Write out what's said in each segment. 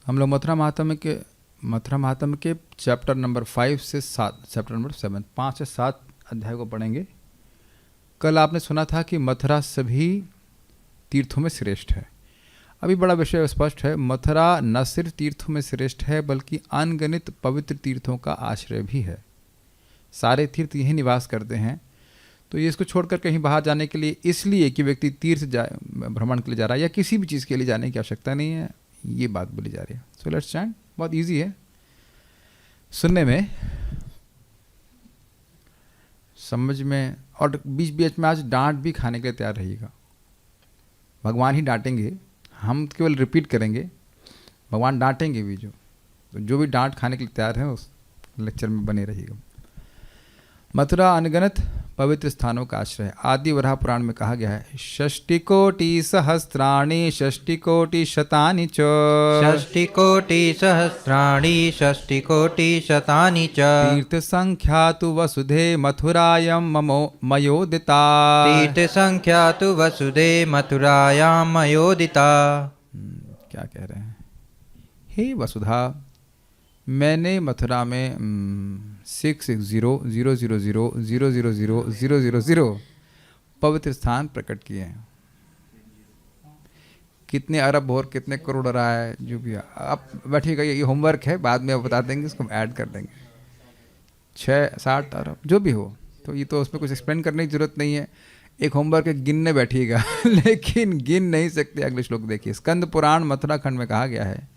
हम लोग मथुरा महात्म्य के चैप्टर नंबर 5 से 7, चैप्टर नंबर 7, 5 से 7 अध्याय को पढ़ेंगे। कल आपने सुना था कि मथुरा सभी तीर्थों में श्रेष्ठ है। अभी बड़ा विषय स्पष्ट है, मथुरा न सिर्फ तीर्थों में श्रेष्ठ है बल्कि अनगिनत पवित्र तीर्थों का आश्रय भी है। सारे तीर्थ यहीं निवास करते हैं। तो ये इसको छोड़कर कहीं बाहर जाने के लिए, इसलिए कि व्यक्ति तीर्थ भ्रमण के लिए जा रहा है या किसी भी चीज़ के लिए जाने की आवश्यकता नहीं है, ये बात बोली जा रही है। So let's stand. बहुत इजी है सुनने में, समझ में, और बीच बीच में आज डांट भी खाने के लिए तैयार रहिएगा। भगवान ही डांटेंगे, हम केवल रिपीट करेंगे, भगवान डांटेंगे भी। जो भी डांट खाने के लिए तैयार है उस लेक्चर में बने रहिएगा। मथुरा अनगिनत पवित्र स्थानों का आश्रय है। आदि वराह पुराण में कहा गया है, षष्टिकोटि सहस्राणि षष्टिकोटि शतानि च, षष्टिकोटि सहस्राणि षष्टिकोटि शतानि च, तीर्थ संख्या तु वसुधे मथुरायां मयोदिता, तीर्थ संख्या तु वसुधे मथुरायां मयोदिता। क्या कह रहे हैं? हे वसुधा, मैंने मथुरा में 660,000,000,000 पवित्र स्थान प्रकट किए हैं। कितने अरब और कितने करोड़ रहा है जो भी, आप बैठिएगा, ये होमवर्क है, बाद में आप बता देंगे, इसको हम ऐड कर देंगे। 6-7 अरब जो भी हो, तो ये तो उसमें कुछ एक्सप्लेन करने की जरूरत नहीं है। एक होमवर्क है, गिनने बैठिएगा लेकिन गिन नहीं सकते। अगले श्लोक देखिए, स्कंद पुराण मथुरा खंड में कहा गया है,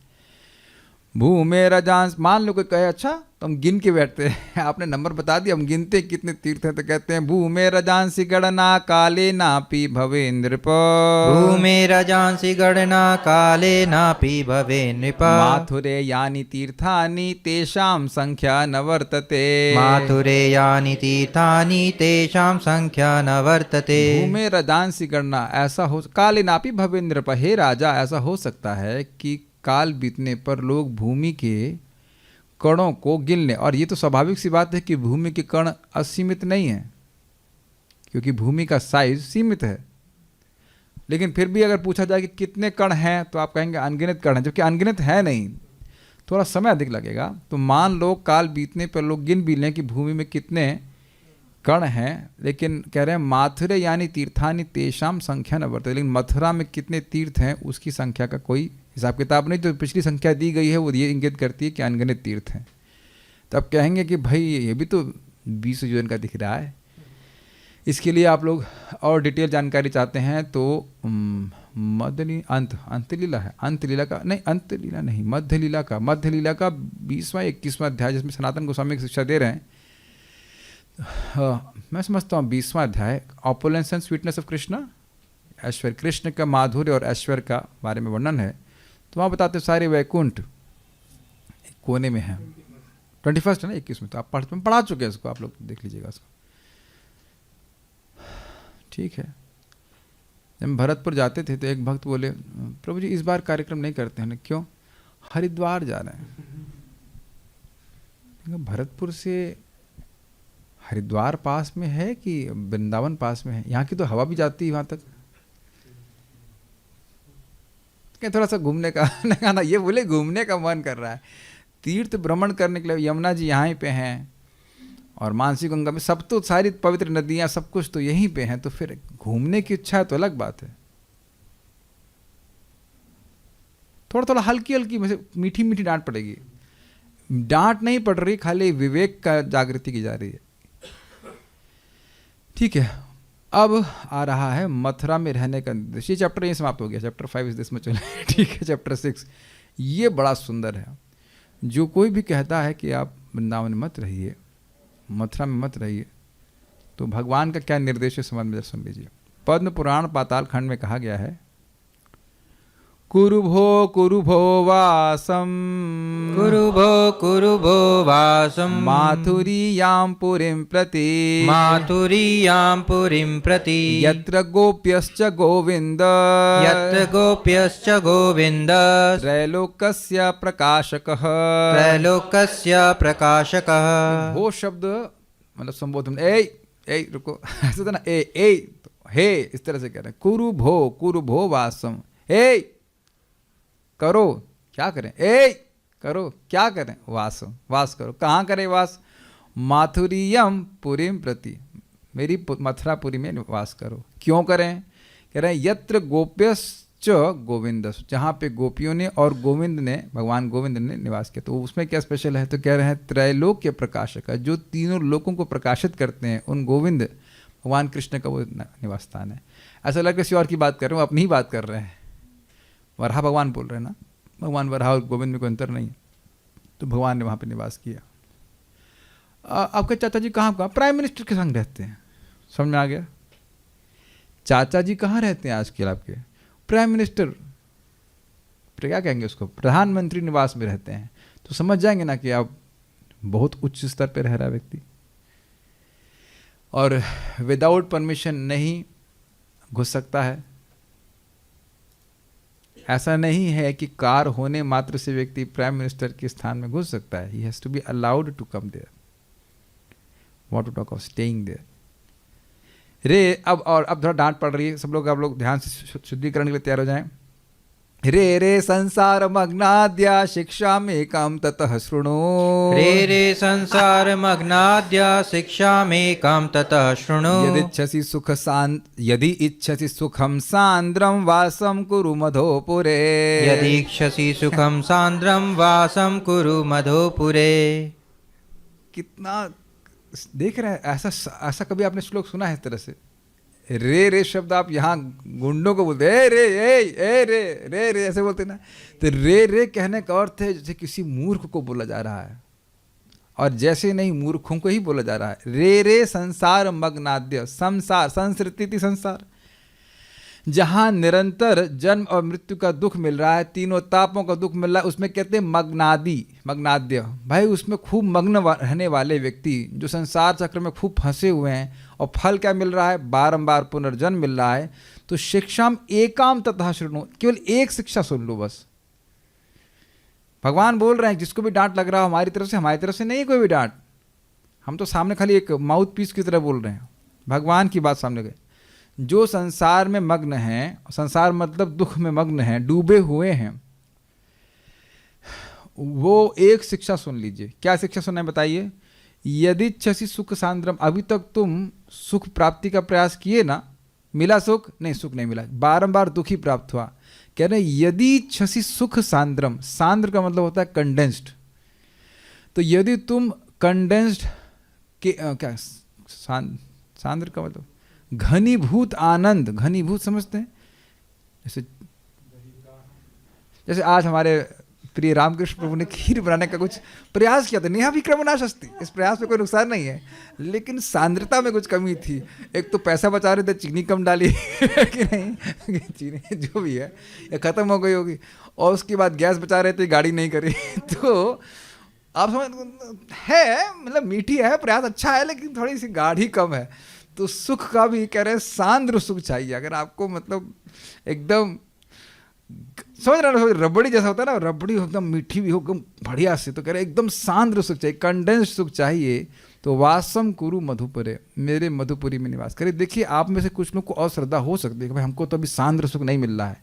भूमे रजांस। मान लो कोई कहे अच्छा तो हम गिन के बैठते हैं, आपने नंबर बता दिया, हम गिनते कितने तीर्थ हैं, तो कहते हैं भूमे रजांसी गणना काले नापी भवे नृप, भूमे रजांसी गणना काले नापी भवे नृप, माथुरे यानि तीर्थानि तेषां संख्या न वर्तते, माथुरे यानि तीर्थानि तेषां संख्या न वर्तते। भूमे रजांसी गणना, ऐसा हो, काले नापी भवे नृप, हे राजा, ऐसा हो सकता है कि काल बीतने पर लोग भूमि के कणों को गिन लें। और ये तो स्वाभाविक सी बात है कि भूमि के कण असीमित नहीं है, क्योंकि भूमि का साइज सीमित है। लेकिन फिर भी अगर पूछा जाए कि कितने कण हैं, तो आप कहेंगे अनगिनत कण हैं, जबकि अनगिनत है नहीं, थोड़ा समय अधिक लगेगा। तो मान लो काल बीतने पर लोग गिन भी लें कि भूमि में कितने कण हैं, लेकिन कह रहे हैं माथुरे यानी तीर्थानि तेषाम संख्या न वर्तते, लेकिन मथुरा में कितने तीर्थ हैं उसकी संख्या का कोई हिसाब किताब नहीं। तो पिछली संख्या दी गई है वो ये इंगित करती है कि अनगिनत तीर्थ हैं। तो आप कहेंगे कि भाई ये भी तो 20 योजन का दिख रहा है। इसके लिए आप लोग और डिटेल जानकारी चाहते हैं तो अंतलीला है, अंतलीला का नहीं, अंतलीला नहीं, मध्यलीला का 20वां 21वां अध्याय, जिसमें सनातन गोस्वामी की शिक्षा दे रहे हैं। मैं समझता हूँ 20वां अध्याय, opulence and sweetness of Krishna, ऐश्वर्य, कृष्ण का माधुर्य और ऐश्वर्य का बारे में वर्णन है। तो वहाँ बताते सारे वैकुंठ कोने में है। 21 है ना, 21 में, तो आप पढ़ा चुके हैं इसको, आप लोग देख लीजिएगा इसको। ठीक है। जब हम भरतपुर जाते थे तो एक भक्त बोले, प्रभु जी इस बार कार्यक्रम नहीं करते हैं। क्यों? हरिद्वार जा रहे हैं। भरतपुर से हरिद्वार पास में है कि वृंदावन पास में है? यहाँ की तो हवा भी जाती है वहाँ तक। थोड़ा सा घूमने का ना, ये बोले घूमने का मन कर रहा है, तीर्थ भ्रमण करने के लिए। यमुना जी यहाँ पे हैं और मानसी गंगा में, सब तो सारी पवित्र नदियाँ सब कुछ तो यहीं पे हैं, तो फिर घूमने की इच्छा है तो अलग बात है। थोड़ा थोड़ा हल्की हल्की मीठी मीठी डांट पड़ेगी, डांट नहीं पड़ रही, खाली विवेक का जागृति की जा रही है। ठीक है। अब आ रहा है मथुरा में रहने का निर्देश। ये चैप्टर यही समाप्त हो गया, चैप्टर 5 इस देश में चले। ठीक है। चैप्टर 6 ये बड़ा सुंदर है। जो कोई भी कहता है कि आप वृंदावन मत रहिए, मथुरा में मत रहिए, तो भगवान का क्या निर्देश है संबंध में सुन लीजिए। पद्म पुराण पाताल खंड में कहा गया है, कुरुभो वासम, कुरुभो वासम, माथुरीयां पुरीं प्रति, माथुरीयां पुरीं प्रति, यत्र गोप्यश्च गोविंद, यत्र गोप्यश्च गोविंद, त्रैलोकस्य प्रकाशकः, त्रैलोकस्य प्रकाशकः। वो शब्द मतलब संबोधन, ए रुको, ऐसा था ना, ए हे, इस तरह से कह रहे हैं। कुरुभो वासम, हे करो, क्या करें, ए करो, क्या करें, वास वास करो। कहाँ करें वास? माथुरियम पुरीम प्रति, मेरी मथुरापुरी में वास करो। क्यों करें? कह रहे हैं यत्र गोप्यश्च गोविंदस, जहाँ पे गोपियों ने और गोविंद ने, भगवान गोविंद ने निवास किया। तो उसमें क्या स्पेशल है? तो कह रहे हैं त्रैलोक के प्रकाशक, जो तीनों लोकों को प्रकाशित करते हैं, उन गोविंद भगवान कृष्ण का वो निवास स्थान है। ऐसा लग किसी और की बात कर रहे हो, अपनी ही बात कर रहे हैं। वराह भगवान बोल रहे हैं ना, भगवान वराह और गोविंद में कोई अंतर नहीं है। तो भगवान ने वहाँ पे निवास किया। आपके चाचा जी कहाँ प्राइम मिनिस्टर के संग रहते हैं, समझ में आ गया? चाचा जी कहाँ रहते हैं आजकल आपके? प्राइम मिनिस्टर, क्या कहेंगे उसको, प्रधानमंत्री निवास में रहते हैं। तो समझ जाएंगे ना कि आप बहुत उच्च स्तर पर रह रहा व्यक्ति, और विदाउट परमिशन नहीं घुस सकता है। ऐसा नहीं है कि कार होने मात्र से व्यक्ति प्राइम मिनिस्टर के स्थान में घुस सकता है। He has to be allowed to come there, what to talk of staying there. रे अब थोड़ा डांट पड़ रही है, सब लोग आप लोग ध्यान से शुद्धिकरण के लिए तैयार हो जाएं। रे रे संसार मग्नाद्या शिक्षा में काम ततः शृणु। रे रे संसार मग्नाद्या शिक्षा में काम ततः शृणु। यदि इच्छसि सुखम सांद्रम वासम कुरु मधोपुरे। यदि इच्छसि सुखम सांद्रम वासम कुरु मधोपुरे। कितना देख रहे हैं, ऐसा कभी आपने श्लोक सुना है इस तरह से? रे रे शब्द आप यहाँ गुंडों को बोलते हैं, ए रे ऐसे बोलते ना। तो रे रे कहने का अर्थ है जैसे किसी मूर्ख को बोला जा रहा है, और जैसे नहीं मूर्खों को ही बोला जा रहा है। रे रे संसार मग्नाद्य, संसार संस्कृति संसार, जहाँ निरंतर जन्म और मृत्यु का दुख मिल रहा है, तीनों तापों का दुख मिल रहा है, उसमें कहते हैं मग्नाद्य। भाई उसमें खूब मग्न रहने वाले व्यक्ति जो संसार चक्र में खूब फंसे हुए हैं, और फल क्या मिल रहा है? बारंबार पुनर्जन्म मिल रहा है। तो शिक्षाम एकाम ततः शृणु, केवल एक शिक्षा सुन लो बस। भगवान बोल रहे हैं जिसको भी डांट लग रहा हो हमारी तरफ से नहीं कोई भी डांट, हम तो सामने खाली एक माउथ पीस की तरह बोल रहे हैं। भगवान की बात सामने गए। जो संसार में मग्न हैं, संसार मतलब दुख में मग्न हैं, डूबे हुए हैं, वो एक शिक्षा सुन लीजिए। क्या शिक्षा सुनना है बताइए? यदि इच्छसि सुख सांद्रम, अभी तक तुम सुख प्राप्ति का प्रयास किए ना, मिला सुख नहीं मिला, बारंबार दुख ही प्राप्त हुआ। कह रहे यदि इच्छसि सुख सांद्रम, सांद्र का मतलब होता है कंडेंस्ड। तो यदि तुम कंडेंस्ड के क्या सांद्र का मतलब घनीभूत आनंद, घनीभूत समझते हैं? जैसे आज हमारे प्रिय रामकृष्ण प्रभु ने खीर बनाने का कुछ प्रयास किया था, नेहा विक्रमणाशस्ति, इस प्रयास में कोई नुकसान नहीं है, लेकिन सांद्रता में कुछ कमी थी। एक तो पैसा बचा रहे थे, चीनी कम डाली कि नहीं, चीनी जो भी है ये खत्म हो गई होगी, और उसके बाद गैस बचा रहे थे, गाड़ी नहीं करी। तो आप समझ है, मतलब मीठी है, प्रयास अच्छा है, लेकिन थोड़ी सी गाढ़ी कम है। तो सुख का भी कह रहे हैं सांद्र सुख चाहिए। अगर आपको मतलब एकदम समझ रहे हो, रबड़ी जैसा होता है ना, रबड़ी एकदम मीठी भी हो एकदम बढ़िया से, तो कह रहे एकदम सांद्र सुख चाहिए, कंडेंस्ड सुख चाहिए। तो वासम कुरु मधुपुरे, मेरे मधुपुरी में निवास करे। देखिए आप में से कुछ लोग को और श्रद्धा हो सकती है कि भाई हमको तो अभी सांद्र सुख नहीं मिल रहा है,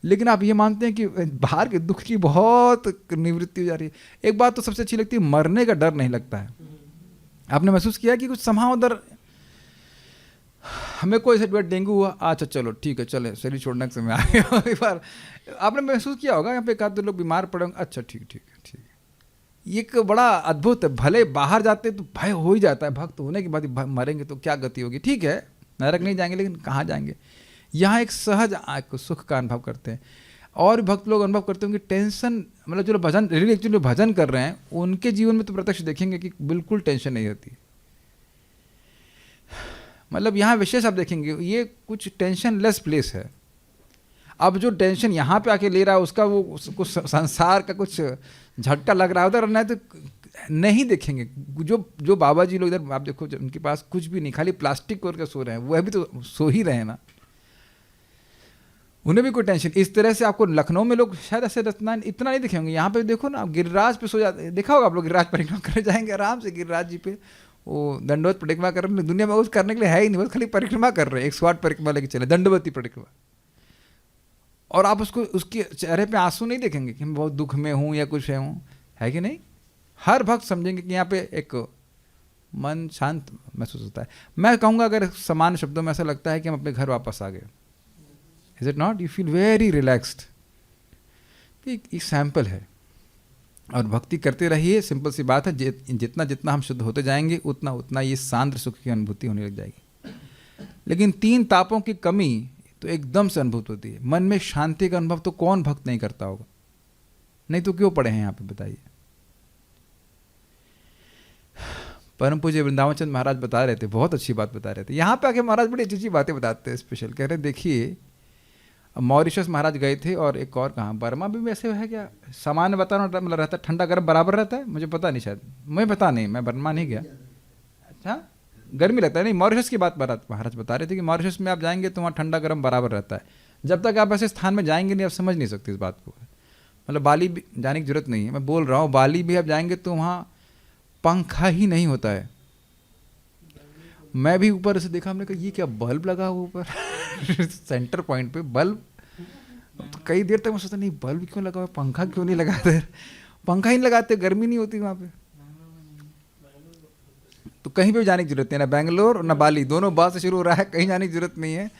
लेकिन आप ये मानते हैं कि बाहर के दुख की बहुत निवृत्ति हो जा रही है। एक बात तो सबसे अच्छी लगती है, मरने का डर नहीं लगता है। आपने महसूस किया कि कुछ समाव उधर हमें कोई से डेंगू हुआ, अच्छा चलो ठीक है, चले शरीर छोड़ने के समय आ गया। एक बार आपने महसूस किया होगा यहाँ पे एक आध दो लोग बीमार पड़े होंगे, अच्छा ठीक है। ये एक बड़ा अद्भुत है, भले बाहर जाते तो भय हो ही जाता है, भक्त होने के बाद मरेंगे तो क्या गति होगी, ठीक है नरक नहीं जाएंगे, लेकिन कहाँ जाएंगे। यहाँ एक सहज सुख का अनुभव करते हैं। और भक्त लोग अनुभव करते होंगे टेंशन, मतलब जो भजन रियली एक्चुअली भजन कर रहे हैं उनके जीवन में तो प्रत्यक्ष देखेंगे कि बिल्कुल टेंशन नहीं होती। मतलब यहाँ विशेष आप देखेंगे ये कुछ टेंशन लेस प्लेस है। अब जो टेंशन यहाँ पे आके ले रहा है उसका वो कुछ संसार का कुछ झटका लग रहा है, उधर नहीं तो नहीं देखेंगे। जो बाबा जी लोग इधर आप देखो, उनके पास कुछ भी नहीं, खाली प्लास्टिक करके सो रहे हैं, वह भी तो सो ही रहे हैं ना, उन्हें भी कोई टेंशन। इस तरह से आपको लखनऊ में लोग शायद ऐसे रचना इतना नहीं दिखेंगे। यहाँ पे देखो ना, गिरिराज पे सो जाते, देखा होगा आप लोग, गिरिराज परिक्रमा करने जाएंगे आराम से, गिरिराज जी पे वो दंडवत परिक्रमा कर रहे हैं। दुनिया में कुछ करने के लिए है ही नहीं, बस खाली परिक्रमा कर रहे हैं, 108 परिक्रमा लेके चले, दंडवती परिक्रमा। और आप उसको उसके चेहरे पे आंसू नहीं देखेंगे कि मैं बहुत दुख में हूँ या कुछ हूँ, है कि नहीं? हर भक्त समझेंगे कि यहाँ पे एक मन शांत महसूस होता है। मैं कहूँगा अगर समान शब्दों में ऐसा लगता है कि हम अपने घर वापस आ गए। Is it not? You feel very relaxed. एक सैंपल है, और भक्ति करते रहिए, सिंपल सी बात है। जितना जितना हम शुद्ध होते जाएंगे उतना उतना ये सांद्र सुख की अनुभूति होने लग जाएगी। लेकिन 3 तापों की कमी तो एकदम से अनुभूत होती है। मन में शांति का अनुभव तो कौन भक्त नहीं करता होगा? नहीं तो क्यों पड़े हैं यहाँ पे, बताइए। परम पूज्य वृंदावन चंद महाराज बता रहे थे, बहुत अच्छी बात बता रहे थे। यहाँ पे आके महाराज बड़ी अच्छी अच्छी बातें बताते हैं स्पेशल। कह रहे देखिए, मॉरिशस महाराज गए थे, और एक और कहाँ, बर्मा भी वैसे है क्या? सामान्य वातावरण मतलब रहता है, ठंडा गर्म बराबर रहता है? मुझे पता नहीं, शायद मुझे पता नहीं, मैं बर्मा नहीं गया। अच्छा, गर्मी रहता है? नहीं, मॉरिशस की बात महाराज बता रहे थे कि मॉरिशस में आप जाएंगे तो वहाँ ठंडा गर्म बराबर रहता है। जब तक आप ऐसे स्थान में जाएंगे नहीं, आप समझ नहीं सकते इस बात को। मतलब बाली भी जाने की जरूरत नहीं है, मैं बोल रहा हूँ, बाली भी आप जाएंगे तो वहाँ पंखा ही नहीं होता है। मैं भी ऊपर से देखा, हमने कहा ये क्या बल्ब लगा हुआ ऊपर सेंटर पॉइंट पे बल्ब। तो कई देर तक मैं सोचता, नहीं बल्ब क्यों लगा हुआ, पंखा क्यों नहीं लगाते? पंखा ही नहीं लगाते, गर्मी नहीं होती वहाँ पे। तो कहीं पे जाने की जरूरत नहीं, ना बेंगलोर और ना बाली, दोनों बात से शुरू हो रहा है, कहीं जाने की जरूरत नहीं है,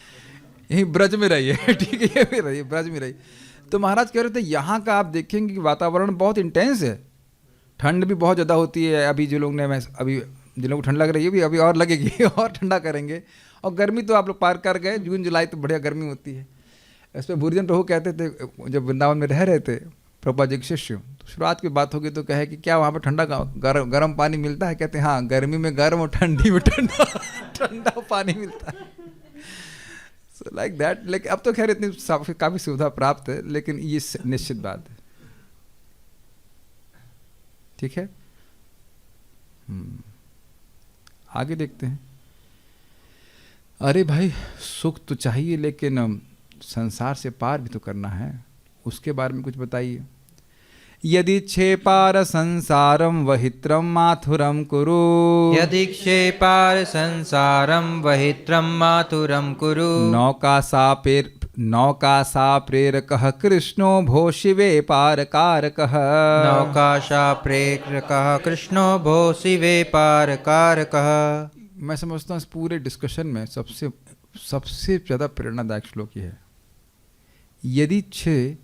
यहीं ब्रज में रहिए ठीक है, ये भी रहिए, ब्रज में रहिए। तो महाराज कह रहे थे यहाँ का आप देखेंगे कि वातावरण बहुत इंटेंस है, ठंड भी बहुत ज़्यादा होती है। अभी जो लोग ने, मैं अभी जिन लोगों को ठंड लग रही है भी अभी और लगेगी और ठंडा करेंगे। और गर्मी तो आप लोग पार कर गए, जून जुलाई तो बढ़िया गर्मी होती है। इस पर भूरिजन प्रभु कहते थे, जब वृंदावन में रह रहे थे प्रभुपाद जी के शिष्य, तो शुरुआत की बात होगी तो कहे कि क्या वहाँ पर ठंडा गर्म पानी मिलता है? कहते हैं हाँ, गर्मी में गर्म और ठंडी में ठंडा ठंडा पानी मिलता है। So like that. लेकिन अब तो खैर इतनी काफ़ी सुविधा प्राप्त है, लेकिन ये निश्चित बात है। ठीक है, आगे देखते हैं। अरे भाई, सुख तो चाहिए, लेकिन संसार से पार भी तो करना है, उसके बारे में कुछ बताइए। यदि छे पार संसारम वहित्रम माथुरम कुरु, यदि क्षेपार संसारम वहित्रम मातुरम कुरु। नौका सा प्रेरकः कृष्णो भो शिवे पारकारकः। नौकाशा प्रेरकः कृष्णो भो शिवे पारकारकः। मैं समझता हूँ इस पूरे डिस्कशन में सबसे ज़्यादा प्रेरणादायक श्लोक ये है। यदि छे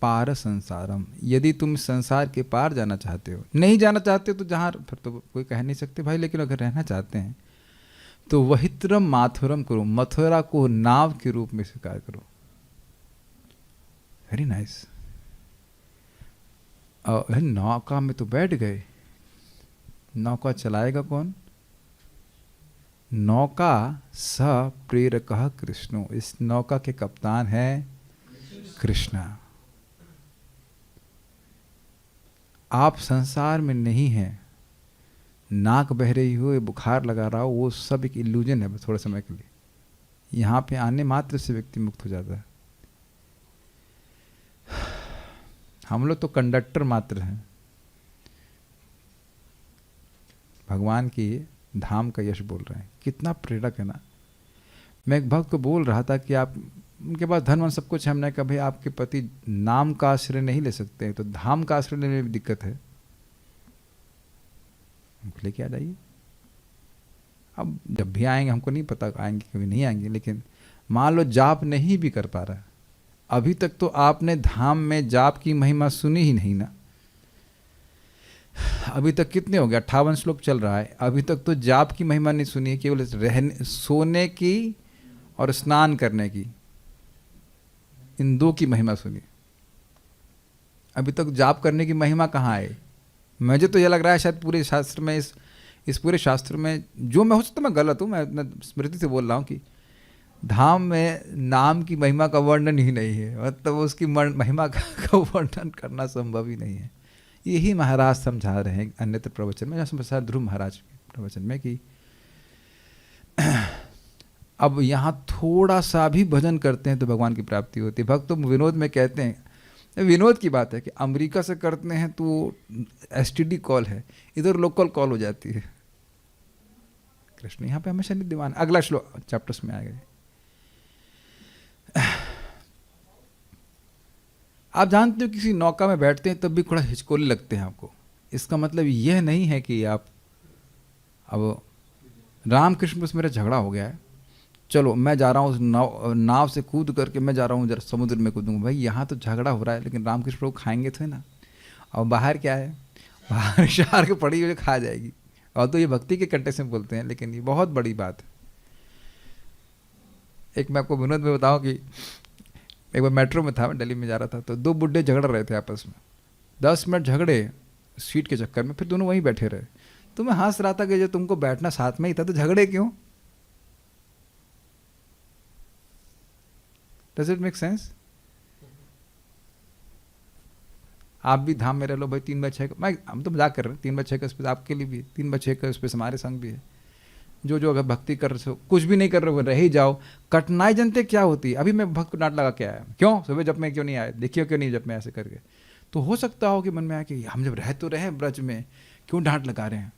पार संसारम, यदि तुम संसार के पार जाना चाहते हो, नहीं जाना चाहते हो तो जहाँ, फिर तो कोई कह नहीं सकते भाई, लेकिन अगर रहना चाहते हैं तो वहित्रम माथुरम करो, मथुरा को नाव के रूप में स्वीकार करो। Very nice. नौका में तो बैठ गए, नौका चलाएगा कौन? नौका स प्रेरकः कृष्णो, इस नौका के कप्तान है कृष्णा। आप संसार में नहीं हैं, नाक बह रही हो, बुखार लगा रहा हो, वो सब एक इल्यूजन है थोड़े समय के लिए। यहाँ पे आने मात्र से व्यक्ति मुक्त हो जाता है। हम लोग तो कंडक्टर मात्र हैं, भगवान की धाम का यश बोल रहे हैं। कितना प्रेरक है ना। मैं एक भक्त को बोल रहा था कि आप, उनके पास धन वन सब कुछ है, हमने कहा भाई आपके पति नाम का आश्रय नहीं ले सकते, तो धाम का आश्रय लेने में भी दिक्कत है, लेके आ जाइए। अब जब भी आएंगे, हमको नहीं पता आएंगे कभी नहीं आएंगे, लेकिन मान लो जाप नहीं भी कर पा रहा, अभी तक तो आपने धाम में जाप की महिमा सुनी ही नहीं ना। अभी तक कितने हो गए, 58 श्लोक चल रहा है, अभी तक तो जाप की महिमा नहीं सुनी है, केवल रहने सोने की और स्नान करने की, इन दो की महिमा सुनी। अभी तक जाप करने की महिमा कहाँ है? मुझे तो यह लग रहा है शायद पूरे शास्त्र में, इस पूरे शास्त्र में, जो मैं हो सकता मैं गलत हूँ, मैं स्मृति से बोल रहा हूँ कि धाम में नाम की महिमा का वर्णन ही नहीं है, मतलब उसकी महिमा का वर्णन करना संभव ही नहीं है। यही महाराज समझा रहे हैं अन्यत्र प्रवचन में, जैसे प्रसाद ध्रुव महाराज के प्रवचन में, कि अब यहाँ थोड़ा सा भी भजन करते हैं तो भगवान की प्राप्ति होती है। भक्त तो विनोद में कहते हैं, विनोद की बात है कि अमेरिका से करते हैं तो एसटीडी कॉल है, इधर लोकल कॉल हो जाती है। कृष्ण यहाँ पे हमेशा नहीं दीवान। अगला श्लोक चैप्टर्स में आ गए। आप जानते हो किसी नौका में बैठते हैं तब भी थोड़ा हिचकोले लगते हैं आपको। इसका मतलब यह नहीं है कि आप अब रामकृष्ण से मेरा झगड़ा हो गया है, चलो मैं जा रहा हूँ उस नाव से कूद करके मैं जा रहा हूँ जरा समुद्र में कूदूंगा। भाई यहाँ तो झगड़ा हो रहा है, लेकिन रामकृष्ण प्रभु खाएंगे थे ना। और बाहर क्या है, बाहर शार्क पड़ी हुई खा जाएगी। और तो ये भक्ति के कंटे से बोलते हैं, लेकिन ये बहुत बड़ी बात है। एक मैं आपको विनोद में बताऊँ कि एक बार मेट्रो में था, मैं दिल्ली में जा रहा था, तो दो बुड्ढे झगड़ रहे थे आपस में। 10 मिनट झगड़े सीट के चक्कर में, फिर दोनों वहीं बैठे रहे। तो मैं हंस रहा था कि जो तुमको बैठना साथ में ही था तो झगड़े क्यों? Does it make sense? आप भी धाम में रह लो भाई 3/6 का, मैं हम तो मजाक कर रहे हैं, 3/6 का स्पेस आपके लिए भी है, 3/6 का स्पेस हमारे संग भी है। जो अगर भक्ति कर रहे हो, कुछ भी नहीं कर रहे हो, रह ही जाओ। कठिनाई जनते क्या होती है? अभी मैं भक्त को डांट लगा के आया, क्यों सुबह जब मैं क्यों नहीं आया, देखिए क्यों नहीं जब मैं ऐसे करके। तो हो सकता हो कि मन में आया कि हम जब रह तो रहे ब्रज में, क्यों डांट लगा रहे हैं?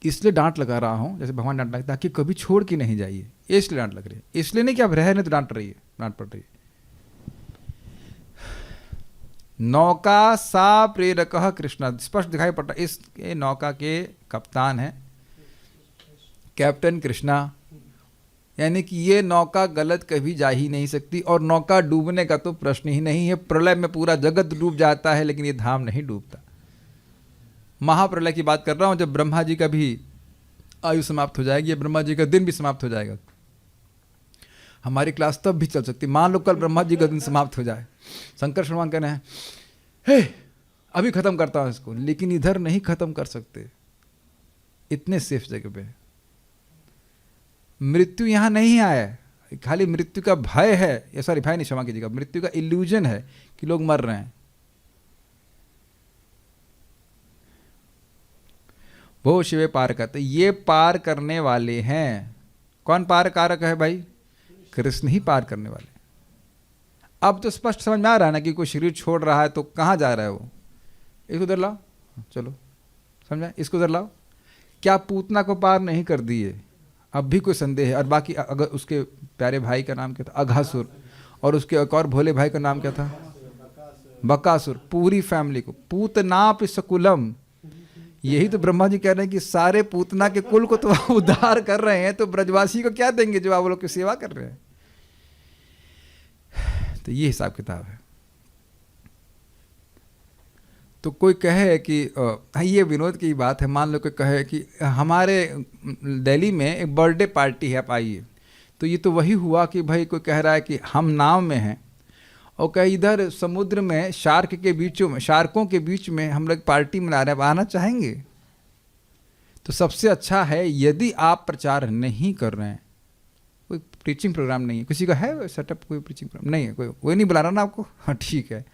इसलिए डांट लगा रहा हूँ, जैसे भगवान डांट लगता है कि कभी छोड़ के नहीं जाइए, इसलिए डांट लग रही है। इसलिए नहीं कि आप रह नहीं तो डांट रही है, डांट पड़ रही है। नौका सा प्रेरक कृष्ण, स्पष्ट दिखाई पड़ता है इस नौका के कप्तान है कैप्टन कृष्णा। यानी कि ये नौका गलत कभी जा ही नहीं सकती, और नौका डूबने का तो प्रश्न ही नहीं है। प्रलय में पूरा जगत डूब जाता है, लेकिन ये धाम नहीं डूबता। महाप्रलय की बात कर रहा हूं, जब ब्रह्मा जी का भी आयु समाप्त हो जाएगी, ब्रह्मा जी का दिन भी समाप्त हो जाएगा। हमारी क्लास तब भी चल सकती। मान लो कल ब्रह्मा जी का दिन समाप्त हो जाए, शंकर भगवान कहना है हे अभी खत्म करता हूं इसको, लेकिन इधर नहीं खत्म कर सकते, इतने सेफ जगह पे। मृत्यु यहां नहीं आया है, खाली मृत्यु का भय है, या सॉरी भय नहीं, क्षमा कीजिएगा, मृत्यु का इल्यूजन है कि लोग मर रहे हैं। वो शिवे पार करते, ये पार करने वाले हैं। कौन पार कारक है भाई? कृष्ण ही पार करने वाले। अब तो स्पष्ट समझ में आ रहा है ना कि कोई शरीर छोड़ रहा है तो कहां जा रहा है वो। इसको उधर लाओ, चलो समझा, इसको उधर लाओ। क्या पूतना को पार नहीं कर दिए? अब भी कोई संदेह है? और बाकी अगर उसके प्यारे भाई का नाम क्या था? अघासुर। और उसके एक और भोले भाई का नाम क्या था? बकासुर। पूरी फैमिली को पूतनाप सकुलम। यही तो ब्रह्मा जी कह रहे हैं कि सारे पूतना के कुल को तो आप उद्धार कर रहे हैं, तो ब्रजवासी को क्या देंगे जो आप लोग की सेवा कर रहे हैं? तो ये हिसाब किताब है। तो कोई कहे कि ये विनोद की बात है, मान लो कोई कहे कि हमारे दिल्ली में एक बर्थडे पार्टी है, आप आइए। तो ये तो वही हुआ कि भाई कोई कह रहा है कि हम नाव में हैं और कहीं इधर समुद्र में शार्कों के बीच में हम लोग पार्टी मना रहे हैं, आना चाहेंगे? तो सबसे अच्छा है यदि आप प्रचार नहीं कर रहे हैं, कोई प्रीचिंग प्रोग्राम नहीं है, किसी का है सेटअप, कोई प्रीचिंग प्रोग्राम नहीं है, कोई नहीं बुला रहा ना आपको, हाँ ठीक है,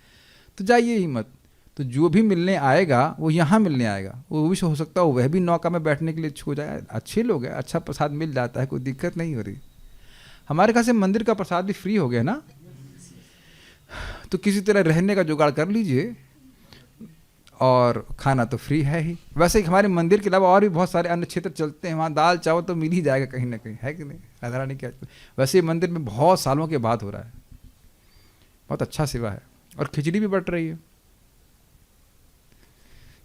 तो जाइए ही मत। तो जो भी मिलने आएगा वो यहाँ मिलने आएगा, वो भी हो सकता है वह भी नौका में बैठने के लिए इच्छुक हो जाए। अच्छे लोग हैं, अच्छा प्रसाद मिल जाता है, कोई दिक्कत नहीं हो रही। हमारे घर से मंदिर का प्रसाद भी फ्री हो गया ना, तो किसी तरह रहने का जुगाड़ कर लीजिए, और खाना तो फ्री है ही। वैसे ही हमारे मंदिर के अलावा और भी बहुत सारे अन्य क्षेत्र चलते हैं, वहाँ दाल चावल तो मिल ही जाएगा कहीं ना कहीं, है कि नहीं? राधा रानी क्या, वैसे मंदिर में बहुत सालों के बाद हो रहा है, बहुत अच्छा सेवा है, और खिचड़ी भी बट रही है।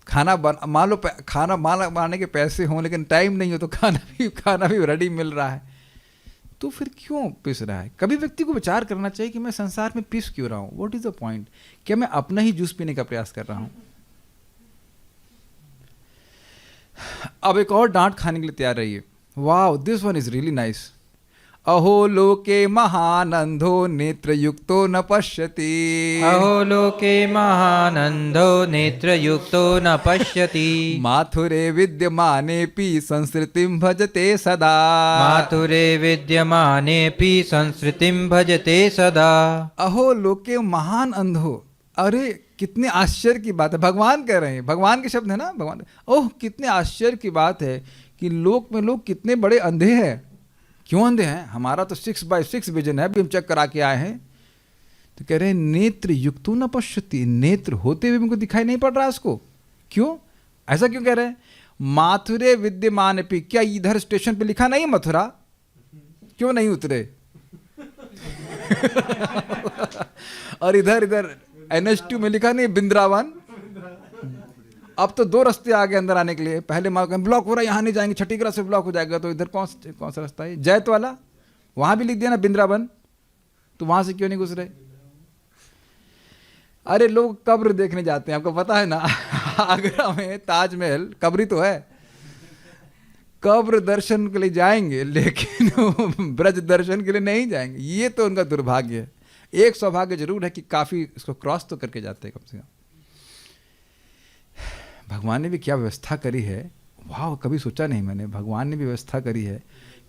खाना मान लो खाना बनाने के पैसे हों लेकिन टाइम नहीं हो, तो खाना भी रेडी मिल रहा है, तो फिर क्यों पिस रहा है? कभी व्यक्ति को विचार करना चाहिए कि मैं संसार में पिस क्यों रहा हूं, व्हाट इज द पॉइंट? क्या मैं अपना ही जूस पीने का प्रयास कर रहा हूं? अब एक और डांट खाने के लिए तैयार रहिए। Wow, this one is really nice. अहो लोके महानंदो नेत्रयुक्तो न पश्यति। अहो लोके महानंदो नेत्रयुक्तो न पश्यति। माथुरे विद्यमानेऽपि संस्कृतिं भजते सदा। माथुरे विद्यमानेऽपि संस्कृतिं भजते सदा। अहो लोके महान अंधो, अरे कितने आश्चर्य की बात है, भगवान कह रहे हैं, भगवान के शब्द है ना, भगवान। ओह कितने आश्चर्य की बात है कि लोक में लोग कितने बड़े अंधे हैं। क्यों अंधे हैं? हमारा तो 6x6 विजन है, अभी हम चेक करा के आए हैं। तो कह रहे हैं नेत्र युक्तो न पश्यति, नेत्र होते हुए उनको दिखाई नहीं पड़ रहा उसको। क्यों ऐसा क्यों कह रहे हैं? माथुरे विद्यमान पे, क्या इधर स्टेशन पे लिखा नहीं मथुरा? क्यों नहीं उतरे? और इधर इधर NH2 में लिखा नहीं बिंद्रावन। अब तो 2 रास्ते आ गए अंदर आने के लिए। पहले ब्लॉक हो रहा है, यहाँ नहीं जाएंगे, छठी क्लास से ब्लॉक हो जाएगा, तो इधर कौन सा रास्ता है? जैत वाला, वहां भी लिख दिया ना बिंद्रावन, तो वहां से क्यों नहीं घुस रहे? अरे लोग कब्र देखने जाते हैं, आपको पता है ना। आगरा में ताजमहल कब्र तो है, कब्र दर्शन के लिए जाएंगे, लेकिन ब्रज दर्शन के लिए नहीं जाएंगे। ये तो उनका दुर्भाग्य है। एक सौभाग्य जरूर है कि काफी इसको क्रॉस तो करके जाते हैं कम से कम। भगवान ने भी क्या व्यवस्था करी है, वाह, कभी सोचा नहीं मैंने। भगवान ने भी व्यवस्था करी है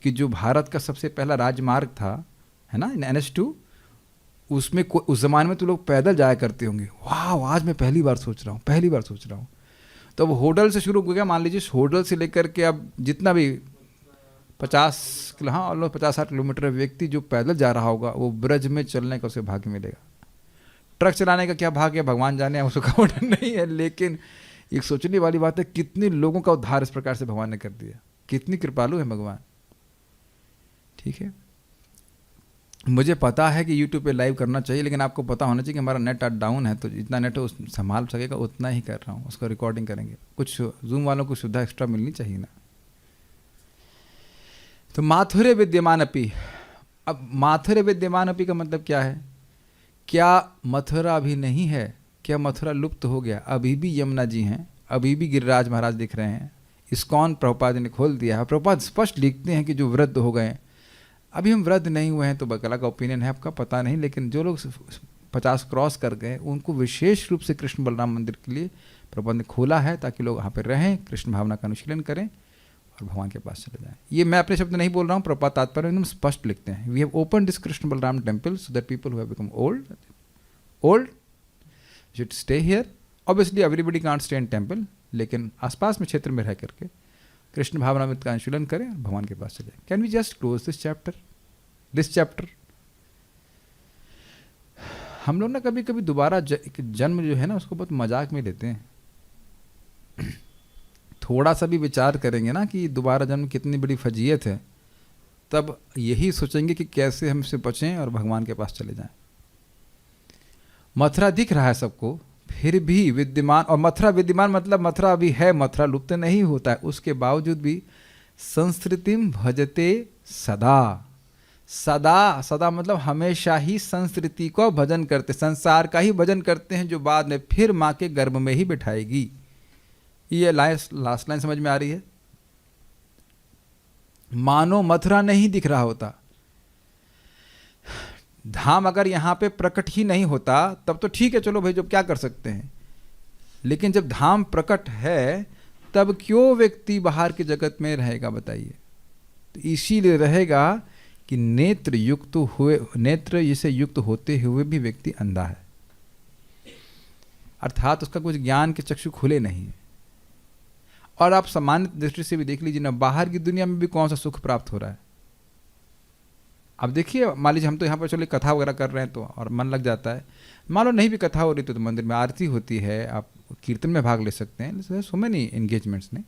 कि जो भारत का सबसे पहला राजमार्ग था, है ना, NH2, उसमें उस जमाने में तो लोग पैदल जाया करते होंगे। वाह, आज मैं पहली बार सोच रहा हूँ। तो अब होडल से शुरू हो गया, मान लीजिए होडल से लेकर के अब जितना भी 50 किलो, हाँ, ऑलमोस्ट 50-60 किलोमीटर व्यक्ति जो पैदल जा रहा होगा, वो ब्रज में चलने का उसे भाग्य मिलेगा। ट्रक चलाने का क्या भाग्य है भगवान जाने, उसका ऑर्डर नहीं है। लेकिन एक सोचने वाली बात है, कितने लोगों का उद्धार इस प्रकार से भगवान ने कर दिया, कितनी कृपालु है भगवान। ठीक है, मुझे पता है कि YouTube पे लाइव करना चाहिए, लेकिन आपको पता होना चाहिए कि हमारा नेट आज डाउन है, तो जितना नेट संभाल सकेगा उतना ही कर रहा हूँ, उसको रिकॉर्डिंग करेंगे। कुछ जूम वालों को सुविधा एक्स्ट्रा मिलनी चाहिए ना। तो माथुरे विद्यमान अपी, अब माथुरे विद्यमान अपी का मतलब क्या है? क्या मथुरा अभी नहीं है? क्या मथुरा लुप्त हो गया? अभी भी यमुना जी हैं, अभी भी गिरिराज महाराज दिख रहे हैं। इस्कॉन प्रभुपाद ने खोल दिया है। प्रभुपाद स्पष्ट लिखते हैं कि जो वृद्ध हो गए, अभी हम वृद्ध नहीं हुए हैं तो बकला का ओपिनियन है, आपका पता नहीं, लेकिन जो लोग 50 क्रॉस कर गए उनको विशेष रूप से कृष्ण बलराम मंदिर के लिए प्रबंध ने खोला है, ताकि लोग वहाँ पर रहें, कृष्ण भावना का अनुशीलन करें और भगवान के पास चले जाएं। ये मैं अपने शब्द नहीं बोल रहा हूँ, प्रभुपाद तात्पर्य एकदम स्पष्ट लिखते हैं। We have open this Krishna Balram temple so that people who have become old should stay here. Obviously everybody can't stay in temple, लेकिन आसपास में क्षेत्र में रह करके कृष्ण भावनामृत का अनुशीलन करें और भगवान के पास चले। Can we just close this chapter? हम लोग ना कभी कभी दोबारा जन्म जो है ना, उसको बहुत मजाक में लेते हैं। थोड़ा सा भी विचार करेंगे ना कि दोबारा जन्म कितनी बड़ी फजीयत है, तब यही सोचेंगे कि कैसे हम इससे बचें और भगवान के पास चले जाएं। मथुरा दिख रहा है सबको, फिर भी विद्यमान, और मथुरा विद्यमान मतलब मथुरा अभी है, मथुरा लुप्त नहीं होता है, उसके बावजूद भी संस्कृतिम भजते सदा। सदा सदा मतलब हमेशा ही संस्कृति को भजन करते, संसार का ही भजन करते हैं, जो बाद में फिर माँ के गर्भ में ही बिठाएगी। ये लास्ट लाइन समझ में आ रही है? मानो मथुरा नहीं दिख रहा होता, धाम अगर यहाँ पे प्रकट ही नहीं होता तब तो ठीक है, चलो भाई, जब क्या कर सकते हैं। लेकिन जब धाम प्रकट है तब क्यों व्यक्ति बाहर के जगत में रहेगा, बताइए? तो इसीलिए रहेगा कि नेत्र से युक्त होते हुए भी व्यक्ति अंधा है, अर्थात उसका कुछ ज्ञान के चक्षु खुले नहीं है। और आप सामान्य दृष्टि से भी देख लीजिए ना, बाहर की दुनिया में भी कौन सा सुख प्राप्त हो रहा है। अब देखिए, मान लीजिए हम तो यहाँ पर चलो कथा वगैरह कर रहे हैं तो और मन लग जाता है। मान लो नहीं भी कथा हो रही तो मंदिर में आरती होती है, आप कीर्तन में भाग ले सकते हैं, सो मेनी एंगेजमेंट्स ने।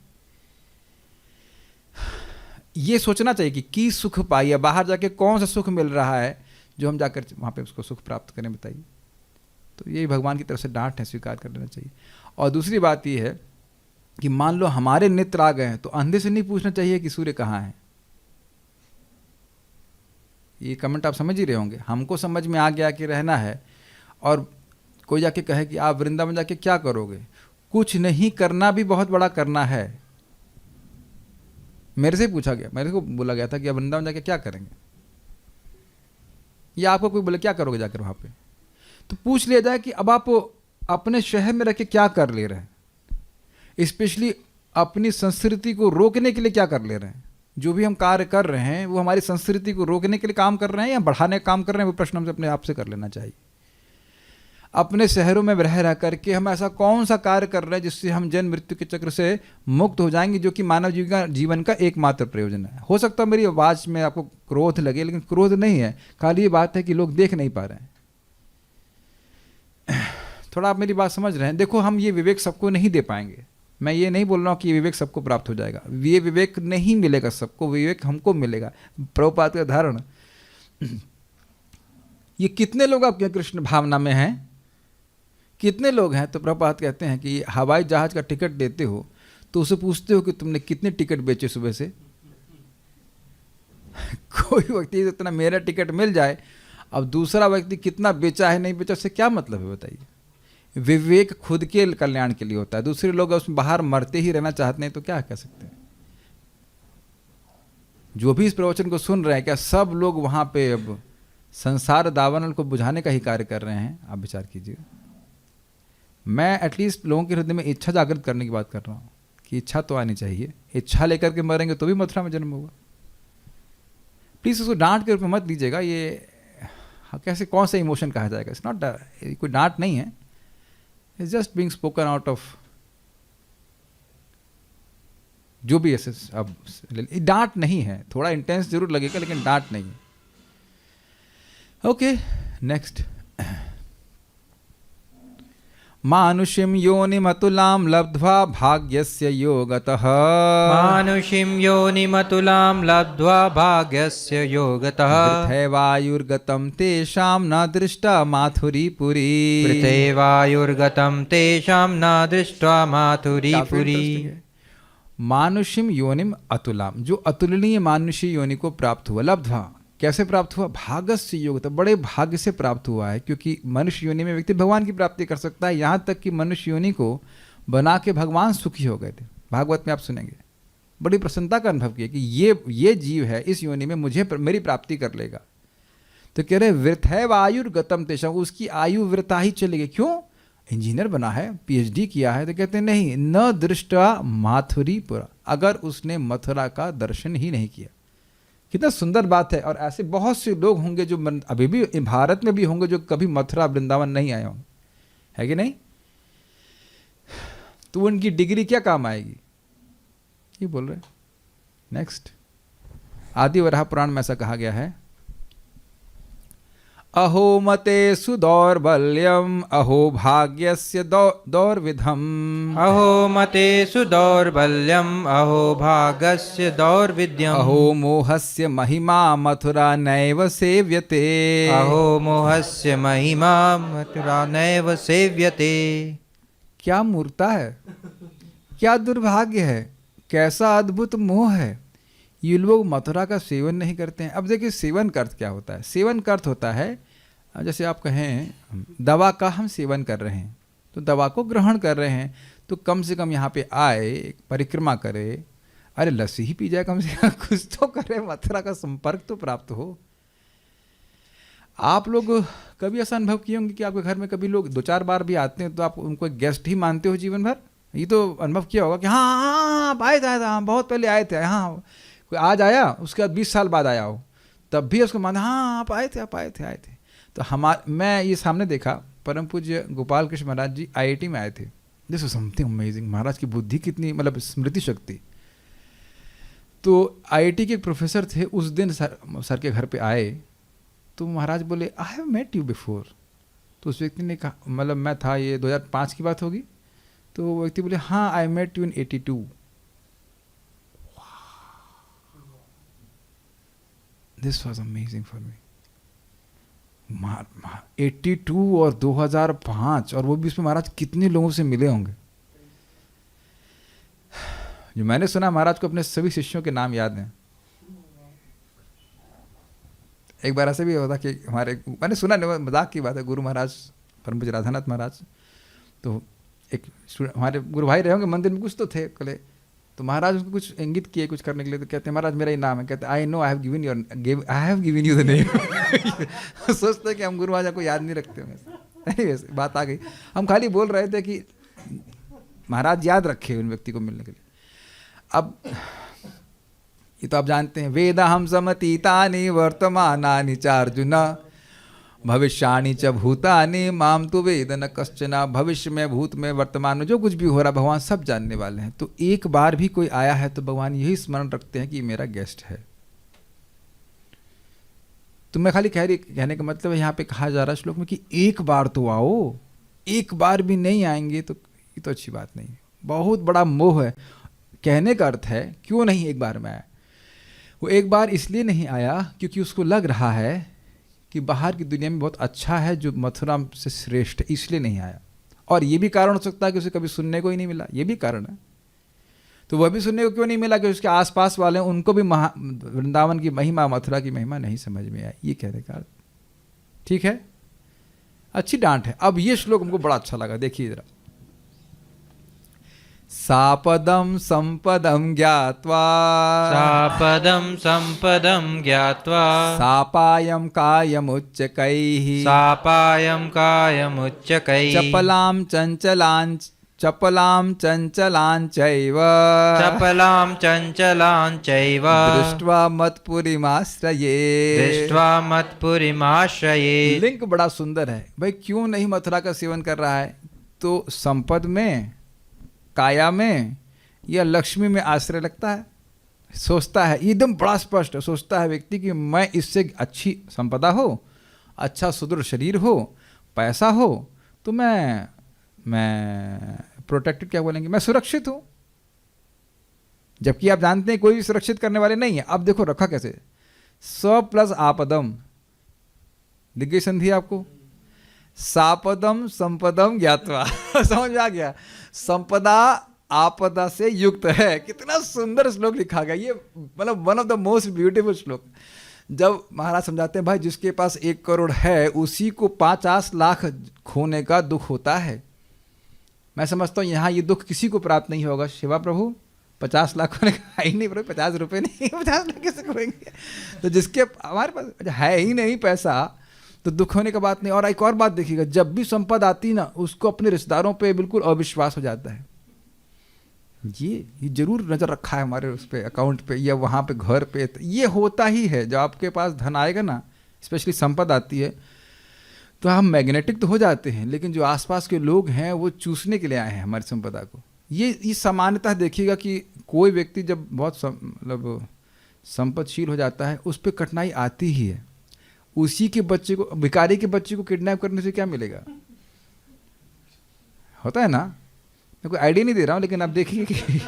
ये सोचना चाहिए कि सुख पाइए, बाहर जाके कौन सा सुख मिल रहा है जो हम जाकर वहाँ पे उसको सुख प्राप्त करें, बताइए? तो यही भगवान की तरफ से डांट है, स्वीकार कर लेना चाहिए। और दूसरी बात ये है कि मान लो हमारे नेत्र आ गए हैं तो अंधे से नहीं पूछना चाहिए कि सूर्य कहाँ है। ये कमेंट आप समझ ही रहे होंगे। हमको समझ में आ गया कि रहना है, और कोई जाके कहे कि आप वृंदावन जाके क्या करोगे, कुछ नहीं करना भी बहुत बड़ा करना है। मेरे से पूछा गया, मेरे को बोला गया था कि आप वृंदावन जाके क्या करेंगे, या आपको कोई बोले क्या करोगे जाकर वहाँ पे, तो पूछ लिया जाए कि अब आप अपने शहर में रह के क्या कर ले रहे हैं, स्पेशली अपनी संस्कृति को रोकने के लिए क्या कर ले रहे हैं। जो भी हम कार्य कर रहे हैं वो हमारी संस्कृति को रोकने के लिए काम कर रहे हैं या बढ़ाने का काम कर रहे हैं, वो प्रश्न हमसे अपने आप से कर लेना चाहिए। अपने शहरों में रह करके हम ऐसा कौन सा कार्य कर रहे हैं जिससे हम जन्म मृत्यु के चक्र से मुक्त हो जाएंगे, जो कि मानव जीवन का एकमात्र प्रयोजन है। हो सकता है मेरी आवाज़ में आपको क्रोध लगे, लेकिन क्रोध नहीं है, खाली ये बात है कि लोग देख नहीं पा रहे हैं। थोड़ा आप मेरी बात समझ रहे हैं? देखो, हम ये विवेक सबको नहीं दे पाएंगे। मैं ये नहीं बोल रहा हूँ कि ये विवेक सबको प्राप्त हो जाएगा, ये विवेक नहीं मिलेगा सबको, विवेक हमको मिलेगा। प्रभुपाद का उदाहरण, ये कितने लोग आपके कृष्ण भावना में हैं? कितने लोग हैं? तो प्रभुपाद कहते हैं कि हवाई जहाज का टिकट देते हो तो उसे पूछते हो कि तुमने कितने टिकट बेचे सुबह से? कोई व्यक्ति इतना मेरा टिकट मिल जाए, अब दूसरा व्यक्ति कितना बेचा है नहीं बेचा, उससे क्या मतलब है बताइए? विवेक खुद के कल्याण के लिए होता है, दूसरे लोग उसमें बाहर मरते ही रहना चाहते हैं तो क्या कह सकते हैं? जो भी इस प्रवचन को सुन रहे हैं, क्या सब लोग वहां पे अब संसार दावानल को बुझाने का ही कार्य कर रहे हैं? आप विचार कीजिए। मैं एटलीस्ट लोगों के हृदय में इच्छा जागृत करने की बात कर रहा हूँ कि इच्छा तो आनी चाहिए। इच्छा लेकर के मरेंगे तो भी मथुरा में जन्म होगा। प्लीज उसको डांट के रूप में मत लीजिएगा। ये कैसे, कौन सा इमोशन कहा जाएगा? इट्स नॉट, कोई डांट नहीं है, it's just being spoken out of जो भी ऐसे। अब डांट नहीं है, थोड़ा इंटेंस जरूर लगेगा लेकिन डांट नहीं है। Okay, next. मानुषिं योनिमतुलां लब्ध्वा भाग्यस्य योगतः। मानुषीं योनिमतुलां लब्ध्वा भाग्यस्य योगतः। पृथैवायुर्गतं तेषां न दृष्टा माथुरीपुरी। पृथैवायुर्गतं तेषां न दृष्ट्वा माथुरीपुरी। मानुषिम योनिम अतुलाम, जो अतुलनीय मानुषी योनि को प्राप्त हुआ। लब्ध्वा, कैसे प्राप्त हुआ? भागस्य योगतः, बड़े भाग्य से प्राप्त हुआ है, क्योंकि मनुष्य योनि में व्यक्ति भगवान की प्राप्ति कर सकता है। यहाँ तक कि मनुष्य योनि को बना के भगवान सुखी हो गए थे। भागवत में आप सुनेंगे, बड़ी प्रसन्नता का अनुभव किया कि ये जीव है, इस योनि में मुझे मेरी प्राप्ति कर लेगा। तो कह रहे वृथैव आयुर्गतम तेषां, उसकी आयु वृथा ही चलेगी। क्यों? इंजीनियर बना है, पीएचडी किया है। तो कहते हैं नहीं, न दृष्टा माथुरीपुरा, अगर उसने मथुरा का दर्शन ही नहीं किया। कितना सुंदर बात है। और ऐसे बहुत से लोग होंगे जो अभी भी भारत में भी होंगे जो कभी मथुरा वृंदावन नहीं आए होंगे, है कि नहीं? तो उनकी डिग्री क्या काम आएगी? ये बोल रहे। नेक्स्ट, आदि वराह पुराण में ऐसा कहा गया है, अहो मते सुदौर्बल्यम अहो भाग्यस्य दौर्विधम। अहो मते सुदौर्बल्यम अहो भाग्यस्य दौर्विध्यम। अहो मोहस्य महिमा मथुरा नैव सेव्यते। अहो मोहस्य महिमा मथुरा नैव सेव्यते। क्या मूर्ता है, क्या दुर्भाग्य है, कैसा अद्भुत मोह है। ये लोग मथुरा का सेवन नहीं करते हैं। अब देखिए, सेवन का अर्थ क्या होता है? सेवन का अर्थ होता है, जैसे आप कहें दवा का हम सेवन कर रहे हैं, तो दवा को ग्रहण कर रहे हैं, तो कम से कम यहाँ पे आए, परिक्रमा करे, अरे लस्सी ही पी जाए कम से कम, कुछ तो करे, मथुरा का संपर्क तो प्राप्त हो। आप लोग कभी ऐसा अनुभव किए होंगे कि आपके घर में कभी लोग 2-4 बार भी आते हैं तो आप उनको गेस्ट ही मानते हो जीवन भर? ये तो अनुभव किया होगा कि हाँ आप आए थे, हाँ बहुत पहले आए थे, हाँ कोई आज आया, उसके बाद 20 साल बाद आया हो, तब भी उसको माना हाँ आप आए थे। तो मैं ये सामने देखा, परम पूज्य गोपाल कृष्ण महाराज जी IIT में आए थे। This was something amazing. महाराज की बुद्धि कितनी, मतलब स्मृति शक्ति। तो IIT के एक प्रोफेसर थे, उस दिन सर के घर पे आए, तो महाराज बोले I have met you before. तो उस व्यक्ति ने कहा, मतलब मैं था, ये 2005 की बात होगी, तो वो व्यक्ति बोले हाँ I met you in 82। This was amazing for me. 82 और 2005, और वो भी उसमें महाराज कितने लोगों से मिले होंगे। जो मैंने सुना, महाराज को अपने सभी शिष्यों के नाम याद हैं। एक बार ऐसे भी होता कि मैंने सुना, मजाक की बात है, गुरु महाराज परम पूज्य राधानाथ महाराज, तो एक हमारे गुरु भाई रहे होंगे, मंदिर में कुछ तो थे कले, तो महाराज उसको कुछ इंगित किए कुछ करने के लिए, तो कहते हैं महाराज मेरा ही नाम है। कहते I know I have given you the name. सोचते हैं कि हम गुरु महाराज को याद नहीं रखते होंगे। एनीवेज, बात आ गई, हम खाली बोल रहे थे कि महाराज याद रखे उन व्यक्ति को मिलने के लिए। अब ये तो आप जानते हैं, वेदाहम समतीतानि वर्तमानानि च अर्जुन भविष्याणि च भूतानि माम तु वेद न कश्चन। भविष्य में, भूत में, वर्तमान में जो कुछ भी हो रहा भगवान सब जानने वाले हैं। तो एक बार भी कोई आया है तो भगवान यही स्मरण रखते हैं कि ये मेरा गेस्ट है। तो मैं खाली कहने का मतलब यहाँ पे कहा जा रहा है श्लोक में कि एक बार तो आओ, एक बार भी नहीं आएंगे तो ये तो अच्छी बात नहीं है। बहुत बड़ा मोह है। कहने का अर्थ है क्यों नहीं एक बार में आया। वो एक बार इसलिए नहीं आया क्योंकि उसको लग रहा है कि बाहर की दुनिया में बहुत अच्छा है जो मथुरा से श्रेष्ठ है, इसलिए नहीं आया। और ये भी कारण हो सकता है कि उसे कभी सुनने को ही नहीं मिला, ये भी कारण है। तो वह भी सुनने को क्यों नहीं मिला कि उसके आसपास वाले हैं, उनको भी वृंदावन की महिमा, मथुरा की महिमा नहीं समझ में आई, ये कहने का। ठीक है, अच्छी डांट है। अब ये श्लोक हमको बड़ा अच्छा लगा, देखिए जरा। सापदम संपदम ज्ञात्वा सापदं सम्पदं ज्ञात्वा सापायम कायमुच्चकैः सापायं कायमुच्चकैः चपलां चञ्चलाञ्चैव चपलां चञ्चलां चैव दृष्ट्वा मत्पुरीमाश्रये। दृष्ट्वा मत्पुरीमाश्रये। लिंक बड़ा सुंदर है भाई। क्यों नहीं मथुरा का सेवन कर रहा है? तो संपद में, काया में या लक्ष्मी में आश्रय लगता है, सोचता है, एकदम बड़ा स्पष्ट सोचता है व्यक्ति कि मैं इससे अच्छी संपदा हो, अच्छा सुदृढ़ शरीर हो, पैसा हो, तो मैं प्रोटेक्टेड, क्या बोलेंगे, मैं सुरक्षित हूं। जबकि आप जानते हैं कोई भी सुरक्षित करने वाले नहीं है। अब देखो रखा कैसे, स प्लस आपदम, दिख गई संधि आपको। सापदम संपदम ज्ञात्वा समझ में आ गया। संपदा आपदा से युक्त है। कितना सुंदर श्लोक लिखा गया ये, मतलब one of the most beautiful श्लोक। जब महाराज समझाते हैं भाई जिसके पास 1 करोड़ है उसी को 50 लाख खोने का दुख होता है। मैं समझता हूँ यहाँ ये दुख किसी को प्राप्त नहीं होगा। शिवा प्रभु 50 लाख होने का ही नहीं, प्रभु 50 रुपये नहीं, 50 लाख कैसे खोएंगे? तो जिसके हमारे पास है ही नहीं पैसा तो दुख होने का बात नहीं। और एक और बात देखिएगा, जब भी संपद आती ना उसको अपने रिश्तेदारों पे बिल्कुल अविश्वास हो जाता है। ये जरूर नज़र रखा है हमारे उस पे अकाउंट पे या वहाँ पे घर पे। ये होता ही है, जब आपके पास धन आएगा ना, स्पेशली संपद आती है, तो हम मैग्नेटिक तो हो जाते हैं, लेकिन जो आसपास के लोग हैं वो चूसने के लिए आए हैं हमारी संपदा को। ये सामान्यतः देखिएगा कि कोई व्यक्ति जब बहुत मतलब संपदशील हो जाता है उस पर कठिनाई आती ही है। उसी के बच्चे को, भिखारी के बच्चे को किडनैप करने से क्या मिलेगा? होता है ना। मैं कोई आइडिया नहीं दे रहा हूँ, लेकिन आप देखिए कि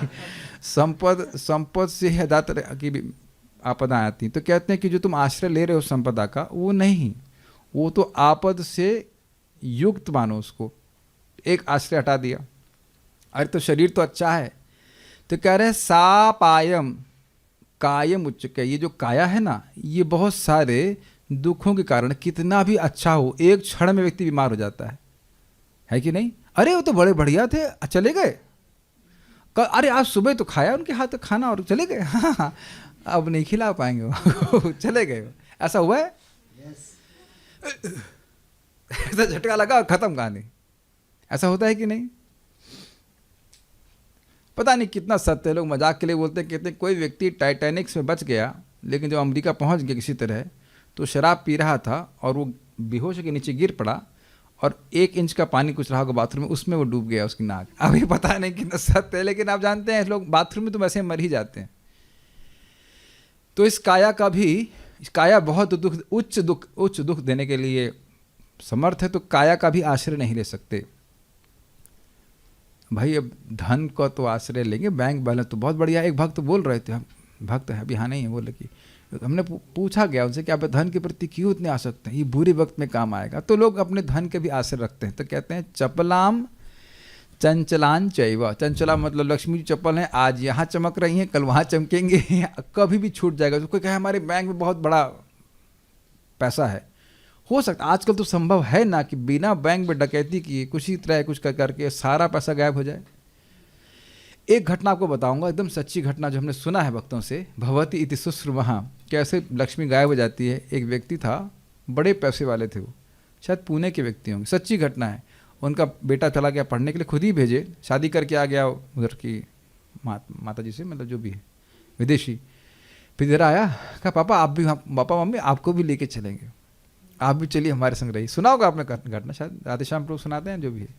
संपद से ज़्यादा तरह की भी आपदा आती। तो कहते हैं कि जो तुम आश्रय ले रहे हो संपदा का, वो नहीं, वो तो आपद से युक्त मानो उसको। एक आश्रय हटा दिया, अरे तो शरीर तो अच्छा है। तो कह रहे सापायम कायम उच्चक। ये जो काया है ना, ये बहुत सारे दुखों के कारण, कितना भी अच्छा हो, एक क्षण में व्यक्ति बीमार हो जाता है कि नहीं? अरे वो तो बड़े बढ़िया थे, चले गए। अरे आज सुबह तो खाया उनके हाथ खाना और चले गए। हाँ, अब नहीं खिला पाएंगे वो चले गए। ऐसा हुआ है? ऐसा झटका लगा और खत्म कहानी। ऐसा होता है कि नहीं? पता नहीं कितना सत्य है। लोग मजाक के लिए बोलते हैं, कहते हैं कोई व्यक्ति टाइटैनिक से बच गया, लेकिन जब अमेरिका पहुंच गया किसी तरह, तो शराब पी रहा था और वो बेहोश के नीचे गिर पड़ा और 1 इंच का पानी कुछ रहा होगा बाथरूम में, उसमें वो डूब गया उसकी नाक। अभी पता नहीं कितना सत्य है, लेकिन आप जानते हैं लोग बाथरूम में तो वैसे मर ही जाते हैं। तो इस काया का भी, इस काया बहुत दुख, उच्च दुख देने के लिए समर्थ है, तो काया का भी आश्रय नहीं ले सकते भाई। अब धन का तो आश्रय लेंगे, बैंक बैलेंस तो बहुत बढ़िया। एक भक्त बोल रहे थे, हम भक्त है अभी यहाँ नहीं है, बोले कि हमने पूछा गया उनसे कि आप धन के प्रति क्यों इतने आसक्त हैं, ये बुरे वक्त में काम आएगा। तो लोग अपने धन के भी आश्रय रखते हैं। तो कहते हैं चपलाम चंचलान चैव। चंचला मतलब लक्ष्मी जी चप्पल हैं, आज यहाँ चमक रही हैं, कल वहाँ चमकेंगे, कभी भी छूट जाएगा। तो कोई कहे हमारे बैंक में बहुत बड़ा पैसा है, हो सकता आजकल तो संभव है ना कि बिना बैंक में डकैती किए कुछ ही तरह कुछ करके सारा पैसा गायब हो जाए। एक घटना आपको बताऊंगा, एकदम सच्ची घटना जो हमने सुना है भक्तों से। भगवती इति शुश्रूमः, कैसे लक्ष्मी गायब हो जाती है। एक व्यक्ति था, बड़े पैसे वाले थे, वो शायद पुणे के व्यक्ति होंगे, सच्ची घटना है। उनका बेटा चला गया पढ़ने के लिए, खुद ही भेजे, शादी करके आ गया उधर की माता जी से, मतलब जो भी है विदेशी। फिर इधर आया, कहा पापा आप भी, पापा मम्मी आपको भी लेके चलेंगे, आप भी चलिए हमारे संग रहिए। सुना होगा आपने घटना, शायद राधेश्याम प्रभु सुनाते हैं जो भी है।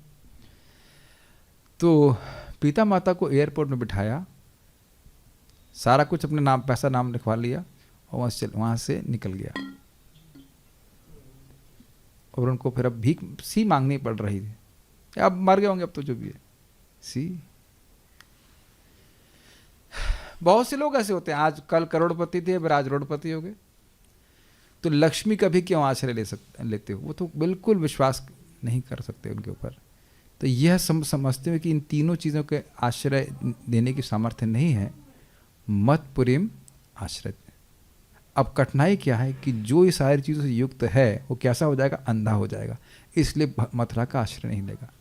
तो पिता माता को एयरपोर्ट में बिठाया, सारा कुछ अपने नाम, पैसा नाम लिखवा लिया और वहाँ से निकल गया। और उनको फिर अब भीख सी मांगनी पड़ रही थी। अब मर गए होंगे अब तो जो भी है सी। बहुत से लोग ऐसे होते हैं, आज कल करोड़पति थे, फिर आज रोडपति हो गए। तो लक्ष्मी का भी क्यों आश्रय लेते हो? वो तो बिल्कुल विश्वास नहीं कर सकते उनके ऊपर। तो यह समझते हो कि इन तीनों चीज़ों के आश्रय देने की सामर्थ्य नहीं है, मत पुरीम आश्रय। अब कठिनाई क्या है कि जो इस सारी चीज़ों से युक्त है वो कैसा हो जाएगा? अंधा हो जाएगा, इसलिए मथुरा का आश्रय नहीं लेगा।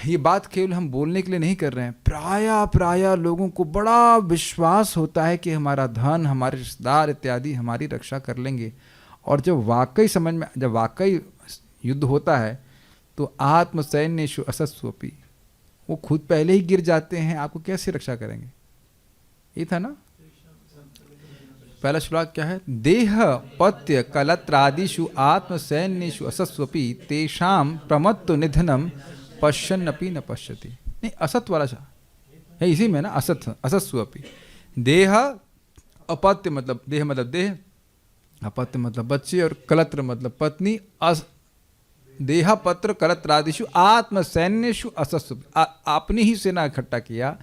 ये बात केवल हम बोलने के लिए नहीं कर रहे हैं, प्राय लोगों को बड़ा विश्वास होता है कि हमारा धन, हमारे रिश्तेदार इत्यादि हमारी रक्षा कर लेंगे, और जब वाकई युद्ध होता है तो आत्म सैन्येषु असस्वपि, वो खुद पहले ही गिर जाते हैं, आपको कैसे रक्षा करेंगे? ये था ना पहला श्लोक क्या है? देह पत्य कलत्रादिषु आत्म सैन्येषु असस्वपि तेषाम प्रमत्तो निधनम पश्यन्नपि न पश्यति। नहीं, असत वाला है इसी में ना, असस्वपि। देह अपत्य मतलब देह मतलब देह, अपत्य मतलब बच्चे, और कलत्र मतलब पत्नी। देहा पत्र कलत्रादिषु आत्म सैन्येषु असस्वपि, अपनी ही सेना इकट्ठा किया,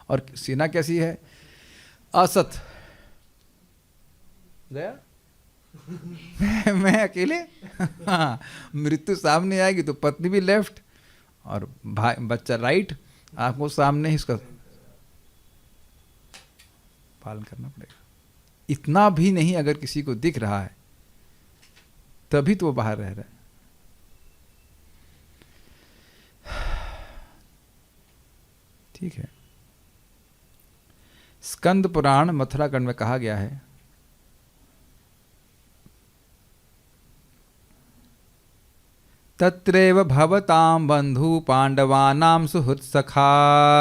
और सेना कैसी है? असत। मैं अकेले हाँ, मृत्यु सामने आएगी तो पत्नी भी लेफ्ट और भाई बच्चा राइट, आपको सामने ही इसका पालन करना पड़ेगा। इतना भी नहीं अगर किसी को दिख रहा है तभी तो वो बाहर रह रहा है। ठीक है, स्कंद पुराण मथुरा खंड में कहा गया है, तत्रैव भवतां बंधु पांडवानां सुहृत्सखा।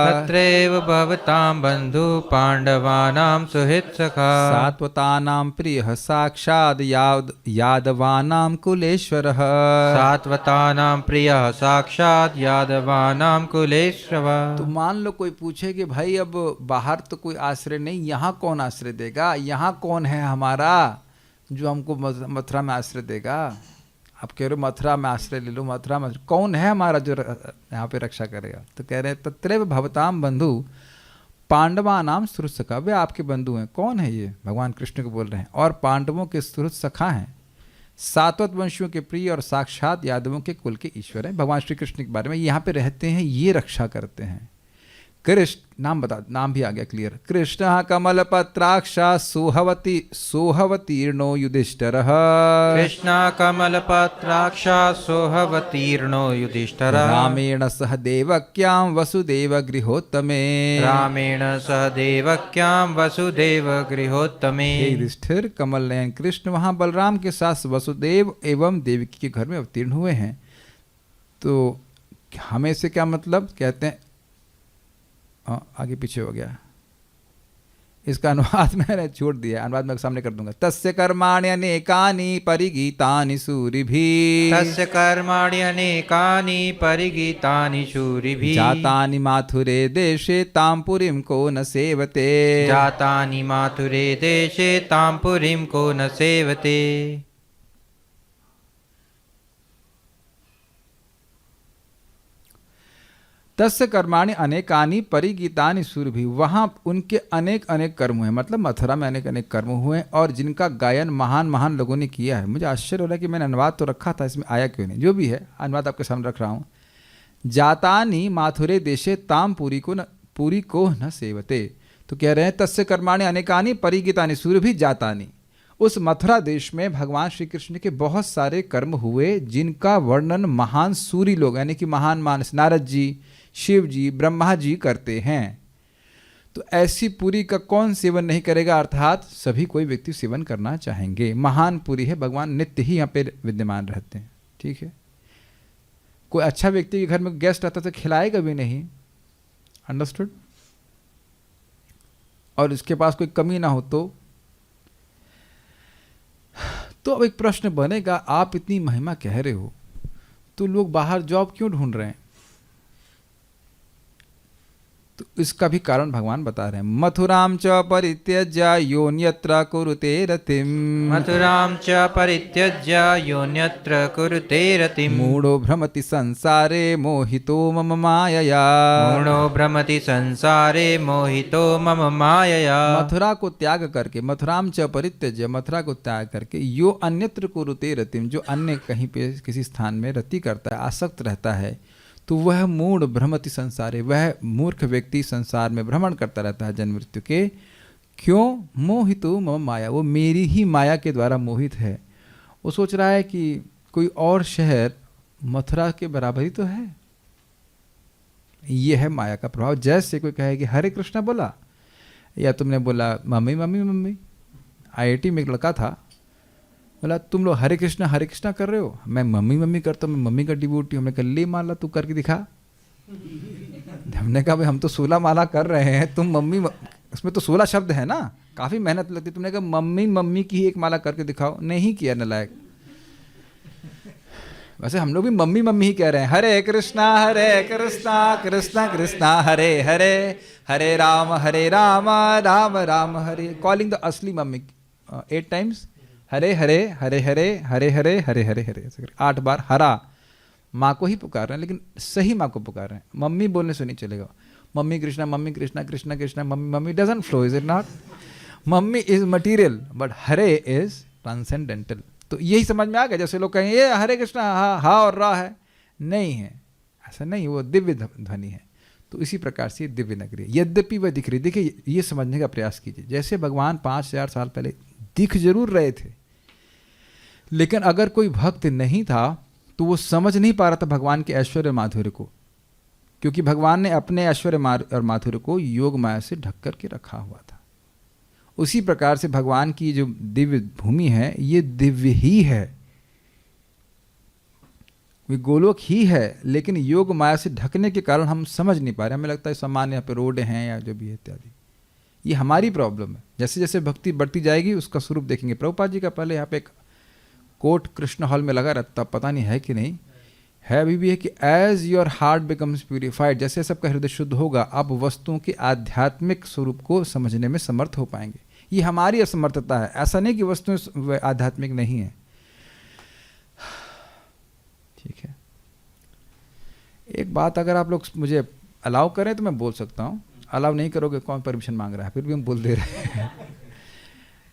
तत्रैव भवतां बंधु पांडवानां सुहृत्सखा। सात्वतानां प्रियः साक्षात् यादवानां कुलेश्वरः। सात्वतानां प्रियः साक्षात् यादवानां कुलेश्वरः। तो मान लो कोई पूछे कि भाई अब बाहर तो कोई आश्रय नहीं, यहाँ कौन आश्रय देगा? यहाँ कौन है हमारा जो हमको मथुरा में आश्रय देगा? आप कह रहे हो मथुरा में आश्रय ले लो, मथुरा में कौन है हमारा जो यहाँ पे रक्षा करेगा? तो कह रहे हैं तत्रैव भवतां बंधु पांडवानां सुहृत्सखा, वे आपके बंधु हैं। कौन है ये? भगवान कृष्ण को बोल रहे हैं, और पांडवों के सुहृत्सखा हैं, सात्वत वंशियों के प्रिय और साक्षात यादवों के कुल के ईश्वर हैं। भगवान श्री कृष्ण के बारे में यहाँ पे रहते हैं, ये रक्षा करते हैं। कृष्ण नाम भी आ गया क्लियर। कृष्ण कमल पत्राक्षा सोहवतीर्णो युधिष्ठिरः। कृष्ण कमल पत्राक्षा सोहवतीर्णो युधिष्ठिरः। रामेण सह देवक्यां वसुदेव गृहोत्तमे। रामेण सह देवक्यां वसुदेव गृहोत्तमे। युधिष्ठिर कमल नयन कृष्ण वहाँ बलराम के साथ वसुदेव एवं देवकी के घर में अवतीर्ण हुए हैं। तो हमें से क्या मतलब? कहते हैं आगे पीछे हो गया, इसका अनुवाद मैंने छोड़ दिया, अनुवाद मैं सामने कर दूंगा। तस्य कर्माणि अनेकानि परिगीतानि सूरिभिः। तस्य कर्माणि अनेकानि परिगीतानि शूरिभिः। जातानि माथुरे देशे तां पुरीं को न सेवते। जातानि माथुरे देशे तां पुरीं को न सेवते। तस्य कर्माणि अनेकानि परिगीतानि सूरिभिः, वहाँ उनके अनेक अनेक कर्म हुए, मतलब मथुरा में अनेक अनेक कर्म हुए और जिनका गायन महान महान लोगों ने किया है। मुझे आश्चर्य हो रहा है कि मैंने अनुवाद तो रखा था, इसमें आया क्यों नहीं? जो भी है अनुवाद आपके सामने रख रहा हूँ। जातानि माथुरे देशे ताम पुरी को न सेवते। तो कह रहे हैं तस्य कर्माणि अनेकानि परिगीतानि सूरिभिः जातानि। उस मथुरा देश में भगवान श्री कृष्ण के बहुत सारे कर्म हुए जिनका वर्णन महान सूरी लोग यानी कि महान मानस नारद जी, शिव जी, ब्रह्मा जी करते हैं। तो ऐसी पुरी का कौन सेवन नहीं करेगा? अर्थात सभी कोई व्यक्ति सेवन करना चाहेंगे। महान पुरी है, भगवान नित्य ही यहाँ पे विद्यमान रहते हैं। ठीक है, कोई अच्छा व्यक्ति के घर में गेस्ट आता तो खिलाएगा भी नहीं। अंडरस्टूड? और इसके पास कोई कमी ना हो तो अब एक प्रश्न बनेगा, आप इतनी महिमा कह रहे हो तो लोग बाहर जॉब क्यों ढूंढ रहे हैं? तो इसका भी कारण भगवान बता रहे हैं। मथुराम च परित्यज्य योन्यत्र कुरुते रतिम, मथुरां च परित्यज्य योऽन्यत्र कुरुते रतिम्, मूढ़ो भ्रमति संसारे मोहितो मम मायया। मूढो भ्रमति संसारे मोहितो मम मायया। मथुरा को त्याग करके, मथुराम च परित्यज्य, मथुरा को त्याग करके, यो अन्यत्र कुरुते रतिम, जो अन्य कहीं पे किसी स्थान में रति करता है, आसक्त रहता है, तो वह मूढ़ भ्रमति संसारे, वह मूर्ख व्यक्ति संसार में भ्रमण करता रहता है जन्म मृत्यु के। क्यों? मोहितो मम माया, वो मेरी ही माया के द्वारा मोहित है। वो सोच रहा है कि कोई और शहर मथुरा के बराबर ही तो है। ये है माया का प्रभाव। जैसे कोई कहे कि हरे कृष्णा बोला, या तुमने बोला मम्मी मम्मी मम्मी। IIT में एक लड़का था, बोला तुम लोग हरे कृष्णा कर रहे हो, मैं मम्मी मम्मी करता हूँ, मैं मम्मी का डिवोटी हूँ। हमने कहा ले माला तू करके दिखा। हमने कहा भाई हम तो 16 माला कर रहे हैं, तुम मम्मी उसमें तो 16 शब्द है ना, काफ़ी मेहनत लगती। तुमने कहा मम्मी मम्मी की ही एक माला करके दिखाओ, नहीं किया नालायक। वैसे हम लोग भी मम्मी मम्मी ही कह रहे हैं, हरे कृष्णा कृष्णा कृष्णा हरे हरे, हरे राम राम राम हरे। कॉलिंग द असली मम्मी 8 टाइम्स, हरे हरे हरे हरे हरे हरे हरे हरे हरे, 8 बार हरा। माँ को ही पुकार रहे हैं, लेकिन सही माँ को पुकार रहे हैं। मम्मी बोलने से नहीं चलेगा। Mummy Krishna Krishna Krishna mummy mummy doesn't flow, is it not? Mummy is material but Hare is transcendental. तो यही समझ में आ गया। जैसे लोग कहेंगे ये हरे कृष्णा हा और रा है, नहीं है, ऐसा नहीं, वो दिव्य ध्वनि है। तो इसी प्रकार से दिव्य नगरी, यद्यपि वह दिख रही। देखिए ये समझने का प्रयास कीजिए, जैसे भगवान 5000 साल पहले दिख जरूर रहे थे, लेकिन अगर कोई भक्त नहीं था तो वो समझ नहीं पा रहा था भगवान के ऐश्वर्य माधुर्य को, क्योंकि भगवान ने अपने ऐश्वर्य और माधुर्य को योग माया से ढक करके रखा हुआ था। उसी प्रकार से भगवान की जो दिव्य भूमि है, ये दिव्य ही है, वे गोलोक ही है, लेकिन योग माया से ढकने के कारण हम समझ नहीं पा रहे। हमें लगता है सामान्य यहाँ पे रोड हैं या जो भी है इत्यादि। ये हमारी प्रॉब्लम है। जैसे जैसे भक्ति बढ़ती जाएगी उसका स्वरूप देखेंगे। प्रभुपाद जी का पहले यहाँ पे एक कोट कृष्ण हॉल में लगा रहता, पता नहीं है कि नहीं है, अभी भी है कि as your heart becomes purified, जैसे सबका हृदय शुद्ध होगा, आप वस्तुओं के आध्यात्मिक स्वरूप को समझने में समर्थ हो पाएंगे। ये हमारी असमर्थता है, ऐसा नहीं कि वस्तुएं आध्यात्मिक नहीं है। ठीक है, एक बात अगर आप लोग मुझे अलाउ करें तो मैं बोल सकता हूँ, अलाउ नहीं करोगे कौन परमिशन मांग रहा है, फिर भी हम बोल दे रहे हैं।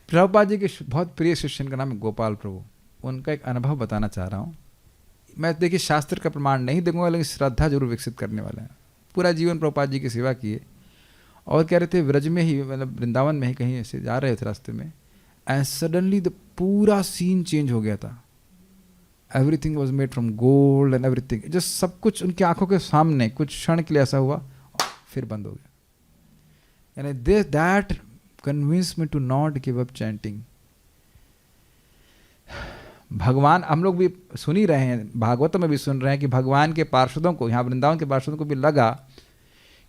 प्रभुपाद जी के बहुत प्रिय शिष्य का नाम है गोपाल प्रभु, उनका एक अनुभव बताना चाह रहा हूँ। मैं देखिए शास्त्र का प्रमाण नहीं दूंगा, लेकिन श्रद्धा जरूर विकसित करने वाले हैं। पूरा जीवन प्रभुपाद जी की सेवा किए, और कह रहे थे व्रज में ही, मतलब वृंदावन में ही कहीं ऐसे जा रहे थे रास्ते में, एंड सडनली द पूरा सीन चेंज हो गया था। Everything was made from gold and everything, just सब कुछ उनकी आंखों के सामने कुछ क्षण के लिए ऐसा हुआ, फिर बंद हो गया। यानी that convince me to not give up chanting. भगवान, हम लोग भी सुन ही रहे हैं, भागवत में भी सुन रहे हैं कि भगवान के पार्षदों को, यहाँ वृंदावन के पार्षदों को भी लगा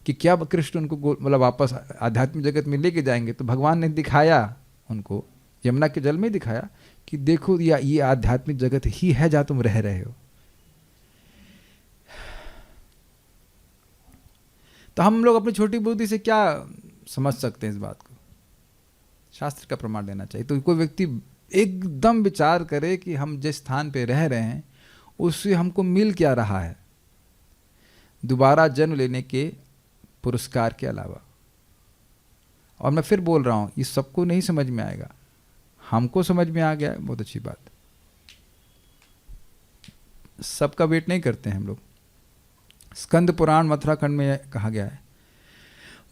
कि क्या कृष्ण उनको मतलब वापस आध्यात्मिक जगत में लेके जाएंगे। तो भगवान ने दिखाया उनको, यमुना के जल में दिखाया कि देखो ये आध्यात्मिक जगत ही है जहाँ तुम रह रहे हो। तो हम लोग अपनी छोटी बुद्धि से क्या समझ सकते हैं इस बात को? शास्त्र का प्रमाण देना चाहिए। तो कोई व्यक्ति एकदम विचार करे कि हम जिस स्थान पे रह रहे हैं उससे हमको मिल क्या रहा है, दोबारा जन्म लेने के पुरस्कार के अलावा। और मैं फिर बोल रहा हूं, ये सबको नहीं समझ में आएगा, हमको समझ में आ गया है, बहुत अच्छी बात। सबका वेट नहीं करते हैं हम लोग। स्कंद पुराण मथुरा खंड में कहा गया है,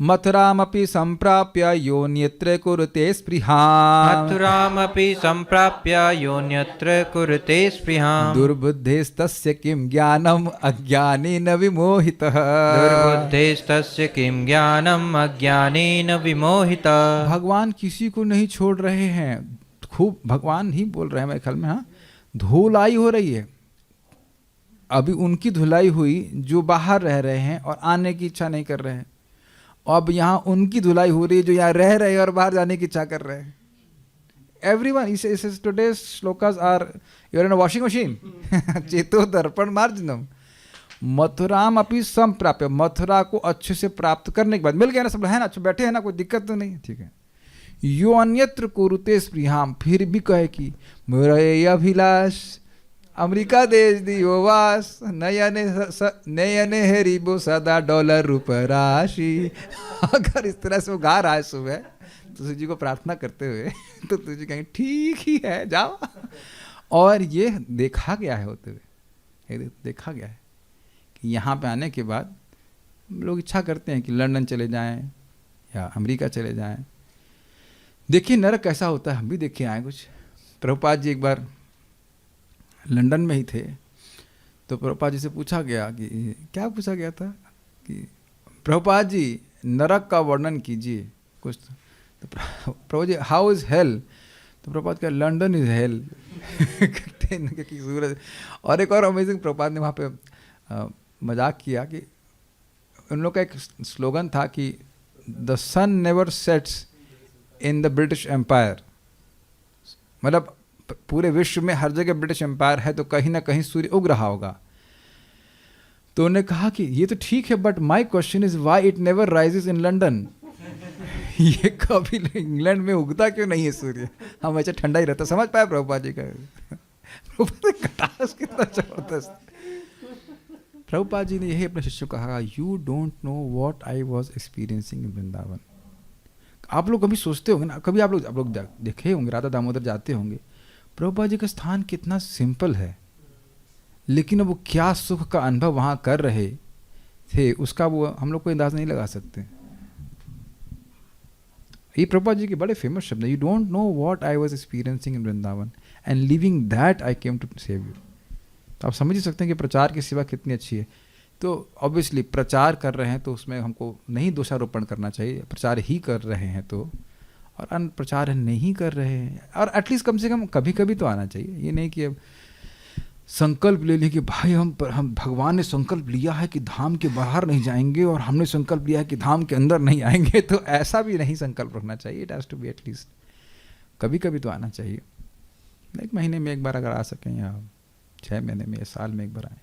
मथुरामपि संप्राप्य योन्यत्र कुरुते स्पृहां, मथुरामपि संप्राप्य योन्यत्र कुरुते स्पृहां, दुर्बुद्धेस्तस्य किं ज्ञानम अज्ञानेन विमोहितः, दुर्बुद्धेस्तस्य किं ज्ञानम अज्ञानेन विमोहितः। भगवान किसी को नहीं छोड़ रहे हैं, खूब भगवान ही बोल रहे हैं मेरे ख्याल में। हाँ, धुलाई हो रही है, अभी उनकी धुलाई हुई जो बाहर रह रहे हैं और आने की इच्छा नहीं कर रहे हैं। अब यहाँ उनकी धुलाई हो रही है जो यहाँ रह रहे हैं और बाहर जाने की इच्छा कर रहे हैं। Everyone, today's shlokas are, you are in a washing machine, चेतो दर्पण मार्जनम। मथुराम अपनी संप्राप्य, मथुरा को अच्छे से प्राप्त करने के बाद, मिल गया ना सब है ना, अच्छा बैठे हैं ना, कोई दिक्कत तो नहीं, ठीक है। यो अन्यत्र कुरुते स्पृहाम, फिर भी कहे कि मेरा ये अभिलाष अमेरिका देश दियो वास, नयने है रिबो सदा डॉलर रुपए राशि। अगर इस तरह से वो गा रहा है सुबह तुलसी जी को प्रार्थना करते हुए, तो तुलसी जी कहेंगे ठीक ही है, जाओ। और ये देखा गया है होते हुए, देखा गया है कि यहाँ पे आने के बाद लोग इच्छा करते हैं कि लंदन चले जाएं या अमेरिका चले जाएं। देखिए नरक कैसा होता है, हम भी देखे आए कुछ। प्रभुपाद जी एक बार लंदन में ही थे, तो प्रभुपाद जी से पूछा गया कि क्या पूछा गया था कि प्रभुपाद जी नरक का वर्णन कीजिए कुछ, तो प्रभु जी हाउ इज़ हेल, तो प्रभुपाद का लंदन इज़ हेल। सूरज। और एक और अमेजिंग, प्रभुपाद ने वहाँ पे मजाक किया कि उन लोग का एक स्लोगन था कि the sun never sets in the British empire, मतलब पूरे विश्व में हर जगह ब्रिटिश एम्पायर है तो कहीं ना कहीं सूर्य उग रहा होगा। तो उन्होंने कहा कि ये तो ठीक है, but my question is why it never rises in London. ये कभी इंग्लैंड में उगता क्यों नहीं है सूर्य, हम ऐसा ठंडा ही रहता। समझ पाए प्रभुपाद जी का कटास कितना जबरदस्त। प्रभुपाद जी ने यही अपने शिष्यों को कहा, you don't know what I was experiencing in Vrindavan. आप लोग कभी सोचते होंगे ना, कभी आप लोग देखे होंगे, राधा दामोदर जाते होंगे, प्रभुपाद जी का स्थान कितना सिंपल है, लेकिन वो क्या सुख का अनुभव वहाँ कर रहे थे उसका वो हम लोग को अंदाज नहीं लगा सकते। ये प्रभुपाद जी के बड़े फेमस शब्द है, you don't know what I was experiencing in Vrindavan and living that I came to save you. तो आप समझ ही सकते हैं कि प्रचार की सेवा कितनी अच्छी है। तो ऑब्वियसली प्रचार कर रहे हैं तो उसमें हमको नहीं दोषारोपण करना चाहिए, प्रचार ही कर रहे हैं तो, और अन्य प्रचार नहीं कर रहे हैं, और एटलीस्ट कम से कम कभी कभी तो आना चाहिए। ये नहीं कि अब संकल्प ले लिए कि भाई हम भगवान ने संकल्प लिया है कि धाम के बाहर नहीं जाएंगे और हमने संकल्प लिया है कि धाम के अंदर नहीं आएंगे, तो ऐसा भी नहीं संकल्प रखना चाहिए। It has to be at least कभी कभी तो आना चाहिए। 1 महीने में एक बार अगर आ सकें, या 6 महीने में या साल में एक बार आए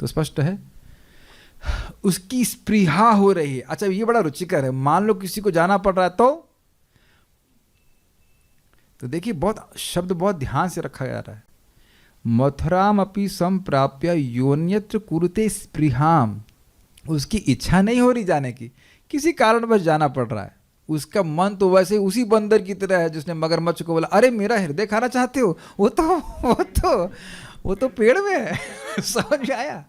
तो स्पष्ट है उसकी स्पृहा हो रही है। अच्छा ये बड़ा रुचिकर है, मान लो किसी को जाना पड़ रहा है तो देखिए बहुत शब्द बहुत ध्यान से रखा जा रहा है। मथुराम अपि संप्राप्य योन्यत्र कुरुते स्पृहाम, उसकी इच्छा नहीं हो रही जाने की, किसी कारण बस जाना पड़ रहा है। उसका मन तो वैसे उसी बंदर की तरह है जिसने मगरमच्छ को बोला अरे मेरा हृदय खाना चाहते हो, वो तो पेड़ में है। समझ आया।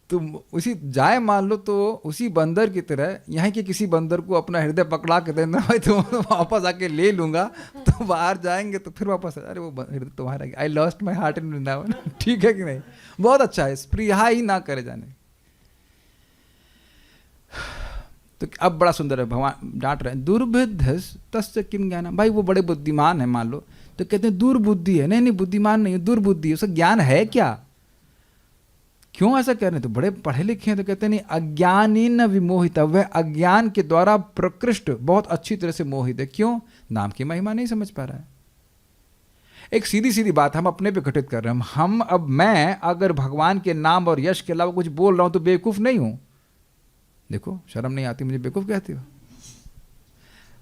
तो उसी जाए मान लो तो उसी बंदर की तरह यहाँ के किसी बंदर को अपना हृदय पकड़ा के देना, भाई तो वापस आके ले लूंगा, तो बाहर जाएंगे तो फिर वापस अरे वो हृदय तुम्हारा, I lost my heart in Vrindavan. ठीक है कि नहीं, बहुत अच्छा है, स्पृहा ही ना करे जाने। तो अब बड़ा सुंदर है, भगवान डांट रहे हैं, दुर्बुद्ध तस्य किम ज्ञान। भाई वो बड़े बुद्धिमान है मान लो, तो कहते हैं दुर्बुद्धि है। नहीं बुद्धिमान नहीं है, दुर्बुद्धि है, उसका ज्ञान है क्या। क्यों ऐसा कह रहे हैं, तो बड़े पढ़े लिखे हैं, तो कहते नहीं अज्ञानी न विमोहित, वह अज्ञान के द्वारा प्रकृष्ट बहुत अच्छी तरह से मोहित है। क्यों, नाम की महिमा नहीं समझ पा रहा है। एक सीधी सीधी बात हम अपने पे घटित कर रहे हैं। हम अब मैं अगर भगवान के नाम और यश के अलावा कुछ बोल रहा हूं तो बेवकूफ नहीं हूं। देखो शर्म नहीं आती मुझे, बेवकूफ कहते हो।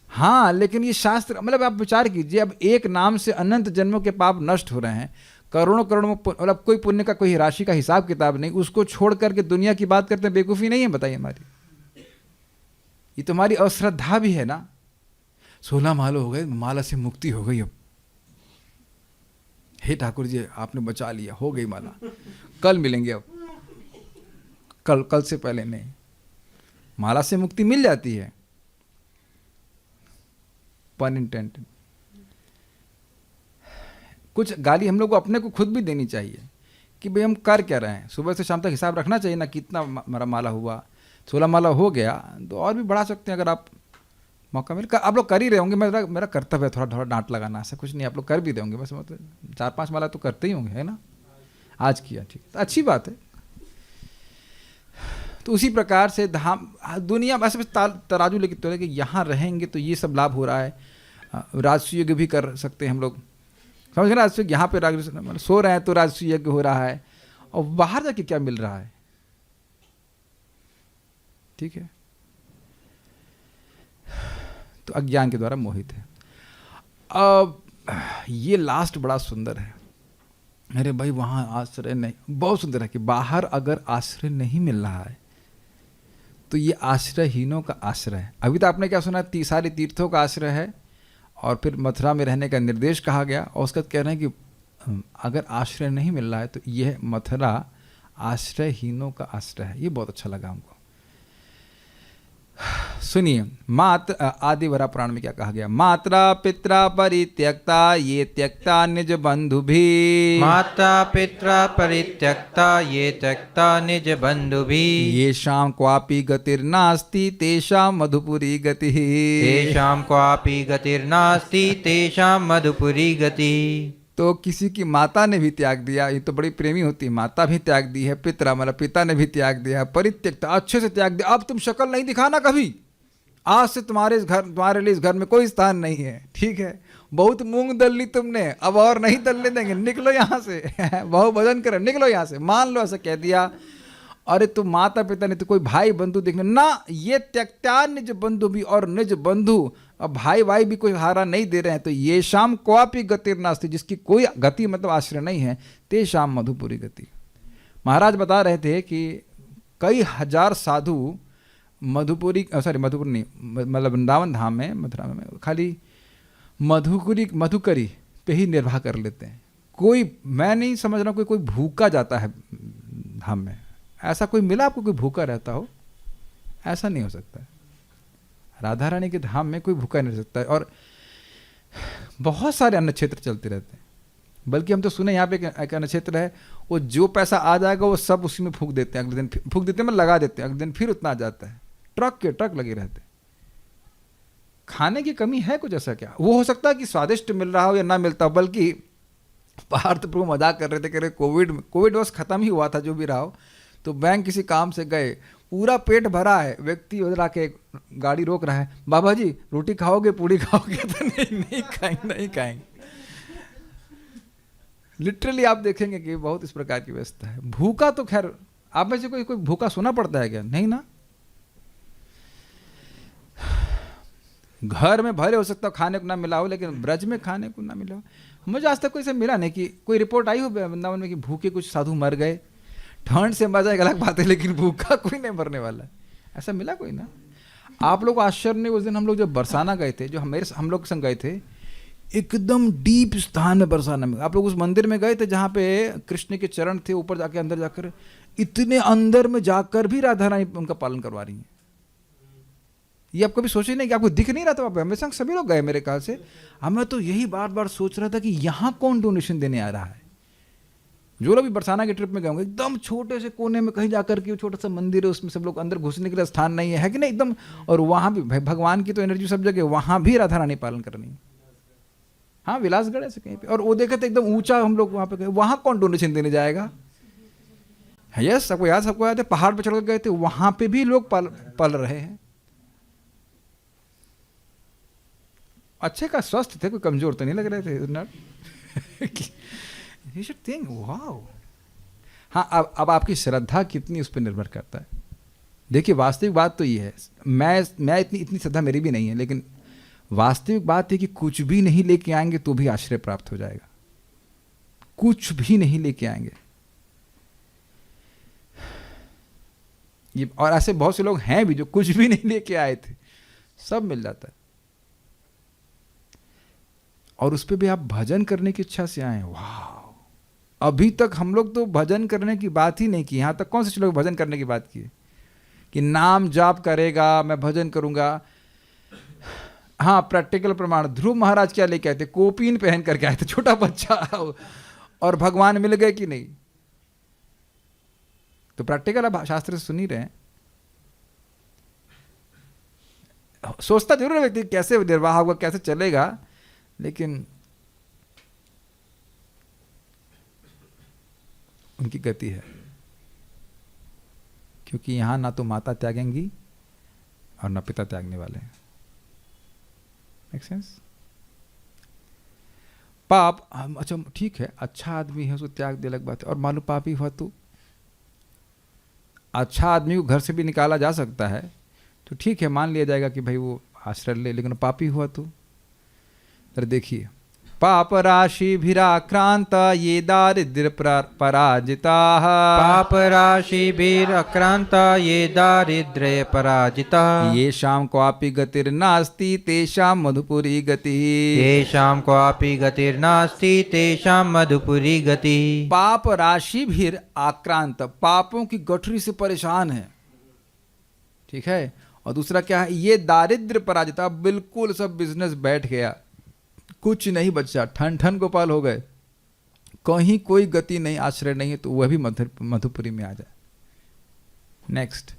हाँ लेकिन ये शास्त्र, मतलब आप विचार कीजिए, अब एक नाम से अनंत जन्मों के पाप नष्ट हो रहे हैं, करोड़ों करोड़ों, मतलब कोई पुण्य का कोई राशि का हिसाब किताब नहीं, उसको छोड़ करके दुनिया की बात करते हैं, बेवकूफ़ी नहीं है बताइए हमारी। ये तुम्हारी अश्रद्धा भी है ना। 16 माला हो गए, माला से मुक्ति हो गई, अब हे ठाकुर जी आपने बचा लिया, हो गई माला, कल मिलेंगे, अब कल से पहले नहीं। माला से मुक्ति मिल जाती है, पन इंटेंटेड। कुछ गाली हम लोग को अपने को खुद भी देनी चाहिए कि भाई हम कर क्या रहे हैं। सुबह से शाम तक हिसाब रखना चाहिए ना, कितना मेरा माला हुआ। 16 माला हो गया तो और भी बढ़ा सकते हैं अगर आप मौका मिले। आप लोग कर ही रहे होंगे, मेरा कर्तव्य है थोड़ा थोड़ा डांट लगाना, ऐसा कुछ नहीं, आप लोग कर भी देंगे, बस मतलब 4-5 माला तो करते ही होंगे, है ना। आज किया, ठीक है, तो अच्छी बात है। तो उसी प्रकार से धाम दुनिया वैसे तराजू लेके तो कि यहाँ रहेंगे तो ये सब लाभ हो रहा है। राजसूय यज्ञ भी कर सकते हैं हम लोग, समझ गए। राजसूय यहाँ पे मतलब सो रहे हैं तो राजसूय यज्ञ हो रहा है, और बाहर जाके क्या मिल रहा है। ठीक है, तो अज्ञान के द्वारा मोहित है। अब ये लास्ट बड़ा सुंदर है। अरे भाई वहां आश्रय नहीं, बहुत सुंदर है कि बाहर अगर आश्रय नहीं मिल रहा है तो ये आश्रयहीनों का आश्रय है। अभी तो आपने क्या सुना, सारे तीर्थों का आश्रय है, और फिर मथुरा में रहने का निर्देश कहा गया, और उसका कह रहे हैं कि अगर आश्रय नहीं मिल रहा है तो यह मथुरा आश्रयहीनों का आश्रय है। ये बहुत अच्छा लगा हमको। सुनिए, आदि वरा पुराण में क्या कहा गया, मात्रा पित्रा परित्यक्ता ये त्यक्ता निज बंधु भी, माता पित्रा परित्यक्ता ये त्यक्ता निज बंधु भी, येषां क्वापि गतिर्नास्ति तेषां मधुपुरी गति, तेषां क्वापि गतिर्नास्ति तेषां मधुपुरी गति। तो किसी की माता ने भी त्याग दिया, ये तो बड़ी प्रेमी होती है, माता भी त्याग दी है, पितरा मतलब पिता ने भी त्याग दिया, परित्यक्ता अच्छे से त्याग दिया, अब तुम शक्ल नहीं दिखाना कभी, आज से तुम्हारे लिए इस घर में कोई स्थान नहीं है। ठीक है, बहुत मूंग दल ली तुमने, अब और नहीं दलने देंगे, निकलो यहाँ से बहुत भजन करो, निकलो यहाँ से, मान लो ऐसा कह दिया। अरे तुम माता पिता ने तो कोई भाई बंधु देखने ना, ये त्यक्त्या निज बंधु भी, और निज बंधु अब भाई भी कोई सहारा नहीं दे रहे हैं, तो ये शाम क्वापि गतिर्नास्ति, जिसकी कोई गति मतलब आश्रय नहीं है, ते शाम मधुपुरी गति। महाराज बता रहे थे कि कई हजार साधु मधुपुरी नहीं, मतलब वृंदावन धाम में, मथुरा में खाली मधुकरी पे ही निर्वाह कर लेते हैं। कोई, मैं नहीं समझ रहा कोई भूखा जाता है धाम में, ऐसा कोई मिला आपको कोई भूखा रहता हो? ऐसा नहीं हो सकता है। राधा रानी के धाम में कोई भूखा नहीं रह सकता है। और बहुत सारे अन्न क्षेत्र चलते रहते हैं, बल्कि हम तो सुने यहाँ पे एक अन्न क्षेत्र है, वो जो पैसा आ जाएगा वो सब उसी में फूंक देते हैं, अगले दिन फूंक देते हैं, मतलब लगा देते हैं, अगले दिन फिर उतना आ जाता है, ट्रक के ट्रक लगे रहते हैं। खाने की कमी है कुछ ऐसा क्या? वो हो सकता है कि स्वादिष्ट मिल रहा हो या ना मिलता हो, बल्कि बाहर तो प्रभु मजाक कर रहे थे, कह रहे कोविड बस खत्म ही हुआ था, जो भी रहा हो, तो बैंक किसी काम से गए, पूरा पेट भरा है, व्यक्ति उधर आके गाड़ी रोक रहा है, बाबा जी रोटी खाओगे पूड़ी खाओगे? तो नहीं खाएंगे। लिटरली आप देखेंगे कि बहुत इस प्रकार की व्यवस्था है। भूखा तो खैर आप में से कोई भूखा सुना पड़ता है क्या? नहीं ना। घर में भले हो सकता खाने को ना मिला हो, लेकिन ब्रज में खाने को ना मिला हो। मुझे आज तक कोई से मिला नहीं कि कोई रिपोर्ट आई हो वृंदावन में कि भूखे कुछ साधु मर गए। ठंड से मजा एक अलग बात है, लेकिन भूखा कोई नहीं मरने वाला, ऐसा मिला कोई ना। आप लोग आश्चर्य नहीं, उस दिन हम लोग जब बरसाना गए थे, जो हम लोग संग गए थे, एकदम डीप स्थान में बरसाना में, आप लोग उस मंदिर में गए थे जहाँ पे कृष्ण के चरण थे, ऊपर जाके अंदर जाकर, इतने अंदर में जाकर भी राधा रानी उनका पालन करवा रही हैं। ये आप कभी सोचे नहीं कि आपको दिख नहीं रहा था? आप हमेशा सभी लोग गए मेरे ख्याल से। हमें तो यही बार बार सोच रहा था कि यहाँ कौन डोनेशन देने आ रहा है। जो लोग भी बरसाना के ट्रिप में गए होंगे, एकदम छोटे से कोने में कहीं जाकर के छोटा सा मंदिर है, उसमें सब लोग अंदर घुसने के लिए स्थान नहीं है कि नहीं एकदम, और वहाँ भी भगवान की तो एनर्जी सब जगह, वहाँ भी राधा रानी पालन करनी है। हाँ, विलासगढ़ ऐसे कहीं पे, और वो देखे थे एकदम ऊंचा, हम लोग वहाँ पे गए, वहाँ कौन डोनेशन देने जाएगा? यस, सबको याद है, पहाड़ पर चढ़ गए थे, वहाँ पे भी लोग पल रहे हैं। अच्छे का स्वस्थ थे, कोई कमजोर तो नहीं लग रहे थे। You should think, wow. हाँ, अब आपकी श्रद्धा कितनी उस पर निर्भर करता है। देखिए, वास्तविक बात तो ये है, मैं इतनी श्रद्धा मेरी भी नहीं है, लेकिन वास्तविक बात है कि कुछ भी नहीं लेके आएंगे तो भी आश्रय प्राप्त हो जाएगा। कुछ भी नहीं लेके आएंगे ये, और ऐसे बहुत से लोग हैं भी जो कुछ भी नहीं लेके आए थे, सब मिल जाता है। और उस पर भी आप भजन करने की इच्छा से आए। वाह, अभी तक हम लोग तो भजन करने की बात ही नहीं की। यहाँ तक कौन से लोग भजन करने की बात की कि नाम जाप करेगा, मैं भजन करूंगा। हाँ, प्रैक्टिकल प्रमाण, ध्रुव महाराज क्या लेके आए थे? कोपीन पहन करके आए थे, छोटा बच्चा, और भगवान मिल गए कि नहीं? तो प्रैक्टिकल अब शास्त्र से सुन ही रहे हैं। सोचता जरूर है व्यक्ति कैसे निर्वाह होगा, कैसे चलेगा, लेकिन उनकी गति है, क्योंकि यहां ना तो माता त्यागेंगी और ना पिता त्यागने वाले हैं। Make sense? पाप अच्छा ठीक है, अच्छा आदमी है उसको त्याग दे अलग बात है, और मालूम पापी हुआ तो अच्छा आदमी को घर से भी निकाला जा सकता है तो ठीक है, मान लिया जाएगा कि भाई वो आश्रय ले, लेकिन पापी हुआ तो देखिए, पाप राशि भिराक्रांत ये दारिद्र्य पराजिता, पाप राशि भीराक्रांता ये दारिद्र्य पराजिता, ये शाम क्वापि गतिर्नास्ति तेषां मधुपुरी गति, येषां क्वापि गतिर्नास्ति तेषां मधुपुरी गति। पाप राशि भी आक्रांत, पापों की गठरी से परेशान है, ठीक है। और दूसरा क्या है, ये दारिद्र्य पराजिता, बिल्कुल सब बिजनेस बैठ गया, कुछ नहीं बचा, ठन ठन गोपाल हो गए, कहीं कोई गति नहीं, आश्रय नहीं है, तो वह भी मधुपुरी में आ जाए। नेक्स्ट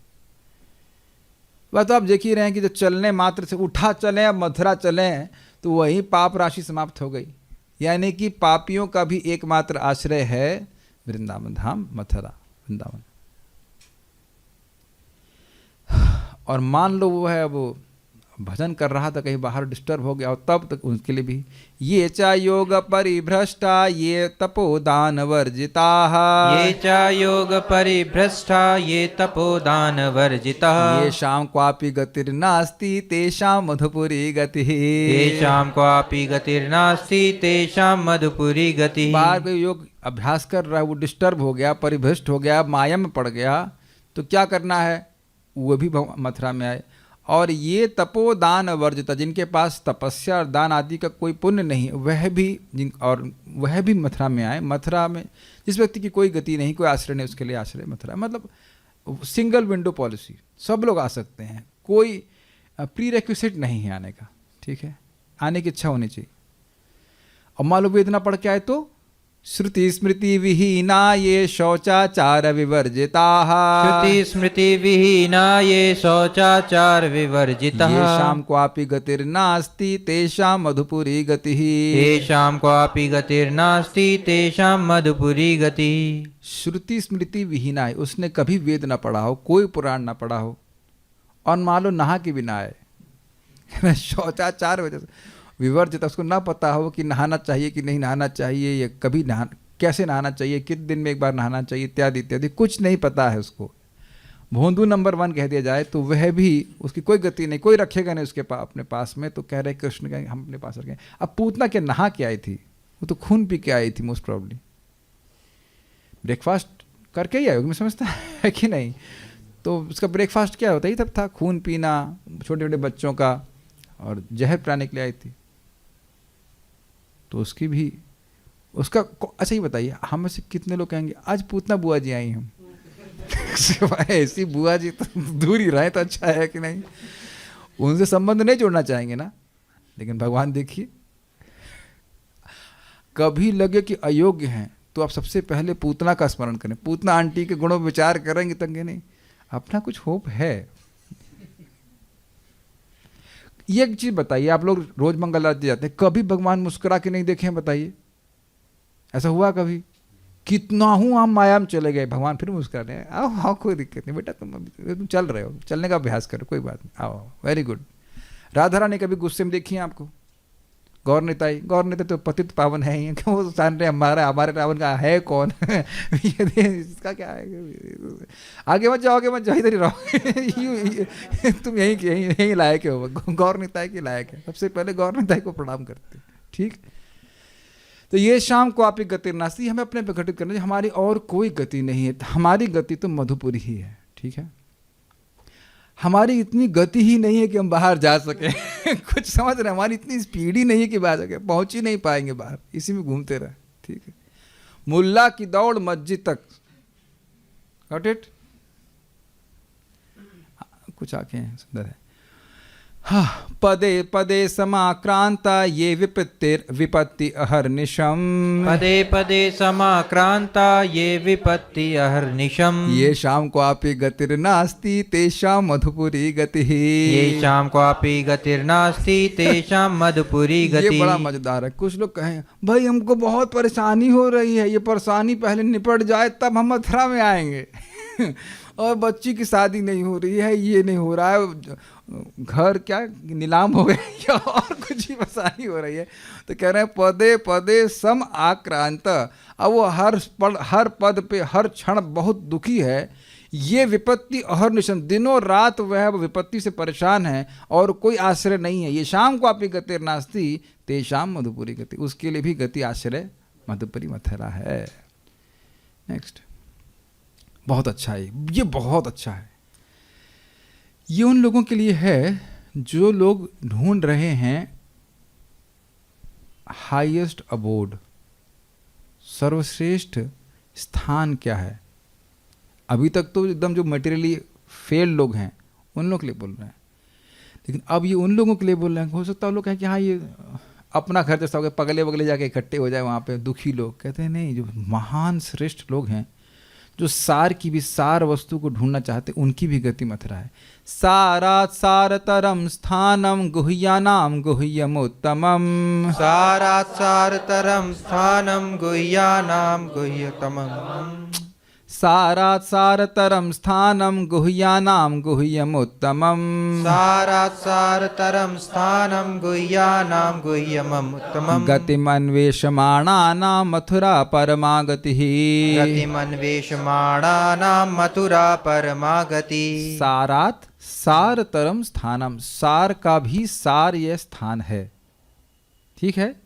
वह तो आप देख ही रहे हैं कि जो चलने मात्र से उठा चले अब मथुरा चले तो वही पाप राशि समाप्त हो गई, यानी कि पापियों का भी एकमात्र आश्रय है वृंदावन धाम, मथुरा वृंदावन। और मान लो वो है वो भजन कर रहा था, कहीं बाहर डिस्टर्ब हो गया, और तब तक उनके लिए भी ये चा योग परिभ्रष्टा ये तपोदान वर्जिता, ये चा योग परिभ्रष्टा ये तपोदान वर्जिता, ये शाम क्वापि गतिर्नास्ति तेषां मधुपुरी गति, येषां क्वापि गतिर्नास्ति तेषां मधुपुरी गति। बाहर कोई योग अभ्यास कर रहा है, वो डिस्टर्ब हो गया, परिभ्रष्ट हो गया, माया में पड़ गया, तो क्या करना है, वो भी मथुरा में आए। और ये तपोदान वर्जिता, जिनके पास तपस्या और दान आदि का कोई पुण्य नहीं, वह भी मथुरा में आए। मथुरा में जिस व्यक्ति की कोई गति नहीं, कोई आश्रय नहीं, उसके लिए आश्रय मथुरा, मतलब सिंगल विंडो पॉलिसी, सब लोग आ सकते हैं, कोई प्री रिक्विजिट नहीं है आने का, ठीक है, आने की इच्छा होनी चाहिए। और मालूम वेदना पढ़ के आए तो श्रुति स्मृति विहीना ये शौचाचार विवर्जिता, श्रुति स्मृति विहीना ये शौचाचार विवर्जिता, ये शाम क्वापि गतिर्नास्ति तेषां मधुपुरी गति, येषां क्वापि गतिर्नास्ति तेषां मधुपुरी गति। श्रुति स्मृति विहीना है, उसने कभी वेद ना पढ़ा हो, कोई पुराण ना पढ़ा हो, और मान लो नहा के भी ना आए शौचाचार वजह से विवर्जित, उसको ना पता हो कि नहाना चाहिए कि नहीं नहाना चाहिए, या कभी कैसे नहाना चाहिए, कितने दिन में एक बार नहाना चाहिए, इत्यादि इत्यादि, कुछ नहीं पता है उसको, भोंदू नंबर 1 कह दिया जाए तो वह भी, उसकी कोई गति नहीं, कोई रखेगा नहीं उसके अपने पास में, तो कह रहे कृष्ण का हम अपने पास रखें। अब पूतना के नहा के आई थी, वो तो खून पी के आई थी मोस्ट प्रॉब्ली, ब्रेकफास्ट करके ही आई होगी, मैं समझता है कि नहीं, तो उसका ब्रेकफास्ट क्या होता ही तब था, खून पीना छोटे छोटे बच्चों का, और जहर पिलाने के लिए आई थी, तो उसकी भी उसका अच्छा ही बताइए, हम में से कितने लोग कहेंगे आज पूतना बुआ जी आई हम ऐसी बुआ जी तो दूर ही रहे तो अच्छा है कि नहीं, उनसे संबंध नहीं जोड़ना चाहेंगे ना। लेकिन भगवान देखिए, कभी लगे कि अयोग्य हैं तो आप सबसे पहले पूतना का स्मरण करें, पूतना आंटी के गुणों पर विचार करेंगे तंगे नहीं, अपना कुछ होप है। ये एक चीज बताइए, आप लोग रोज मंगल आरती जाते हैं, कभी भगवान मुस्कुरा के नहीं देखे हैं, बताइए ऐसा हुआ कभी? कितना हूं हम माया में चले गए, भगवान फिर मुस्कुरा रहे हैं, आओ आओ कोई दिक्कत नहीं बेटा, तुम चल रहे हो, चलने का अभ्यास करो, कोई बात नहीं, आओ वेरी गुड। राधा रानी कभी गुस्से में देखी है आपको? गौर निताई तो पतित पावन है ही, क्यों वो जान रहे हमारे रावण का है कौन इसका क्या है, आगे मत जाओ इधर ही रहो तुम यही लायक हो, गौर निताई के लायक है, सबसे पहले गौर निताई को प्रणाम करते, ठीक। तो ये शाम को आप गतिर्नास्ति, हमें अपने पे घटित करना चाहिए, हमारी और कोई गति नहीं है, हमारी गति तो मधुपुरी ही है, ठीक है। हमारी इतनी गति ही नहीं है कि हम बाहर जा सके कुछ समझ रहे हैं, हमारी इतनी स्पीड ही नहीं है कि बाहर जाके, पहुंच ही नहीं पाएंगे बाहर, इसी में घूमते रहे, ठीक है। मुल्ला की दौड़ मस्जिद तक, गॉट इट। कुछ आंखें सुंदर है। हाँ, पदे पदे समाक्रांता ये विपत्ति अहर्निशम, पदे पदे समाक्रांता ये विपत्ति अहर्निशम, ये शाम क्वापि गतिर्नास्ति तेषां मधुपुरी गति, ये शाम क्वापि गतिर्नास्ति तेषां मधुपुरी गति। ये बड़ा मजेदार है। कुछ लोग कहें भाई हमको बहुत परेशानी हो रही है, ये परेशानी पहले निपट जाए तब हम मथुरा में आएंगे और बच्ची की शादी नहीं हो रही है, ये नहीं हो रहा है, घर क्या नीलाम हो गए या और कुछ ही परेशानी हो रही है, तो कह रहे हैं पदे पदे सम आक्रांत। अब वो हर पद पे हर क्षण बहुत दुखी है। ये विपत्ति अहर्निशम, दिनों रात वह विपत्ति से परेशान है और कोई आश्रय नहीं है। ये शाम को आपकी गतिर नास्ती तेषाम मधुपुरी गति, उसके लिए भी गति आश्रय मधुपुरी मथुरा है। नेक्स्ट, बहुत अच्छा है ये, बहुत अच्छा है। ये उन लोगों के लिए है जो लोग ढूंढ रहे हैं हाईएस्ट अबोर्ड, सर्वश्रेष्ठ स्थान क्या है। अभी तक तो एकदम जो मटेरियली फेल लोग हैं उन लोग के लिए बोल रहे हैं, लेकिन अब ये उन लोगों के लिए बोल रहे हैं। हो सकता है लोग कहें कि हाँ ये अपना घर जैसा हो गया, पगले वगले जाके इकट्ठे हो जाए वहाँ पे दुखी लोग। कहते हैं नहीं, जो महान श्रेष्ठ लोग हैं, जो सार की भी सार वस्तु को ढूंढना चाहते, उनकी भी गति मथुरा है। सारात् सारतरम स्थानम गुह्यानाम गुह्यमुत्तमम, सारात् सारतरम स्थानम गुह्यानाम गुह्यतमम्, सारात् सारतरम स्थानम गुह्यानाम गुह्यमुत्तमम, सारात् सारतरम स्थानम गुह्यानाम गुह्यमुत्तमम्, गतिमन्वेषमाणानां मथुरा परमागतिः, गतिमन्वेषमाणानां मथुरा परमागति। सारात् सारतरम स्थानम, सार का भी सार यह स्थान है, ठीक है।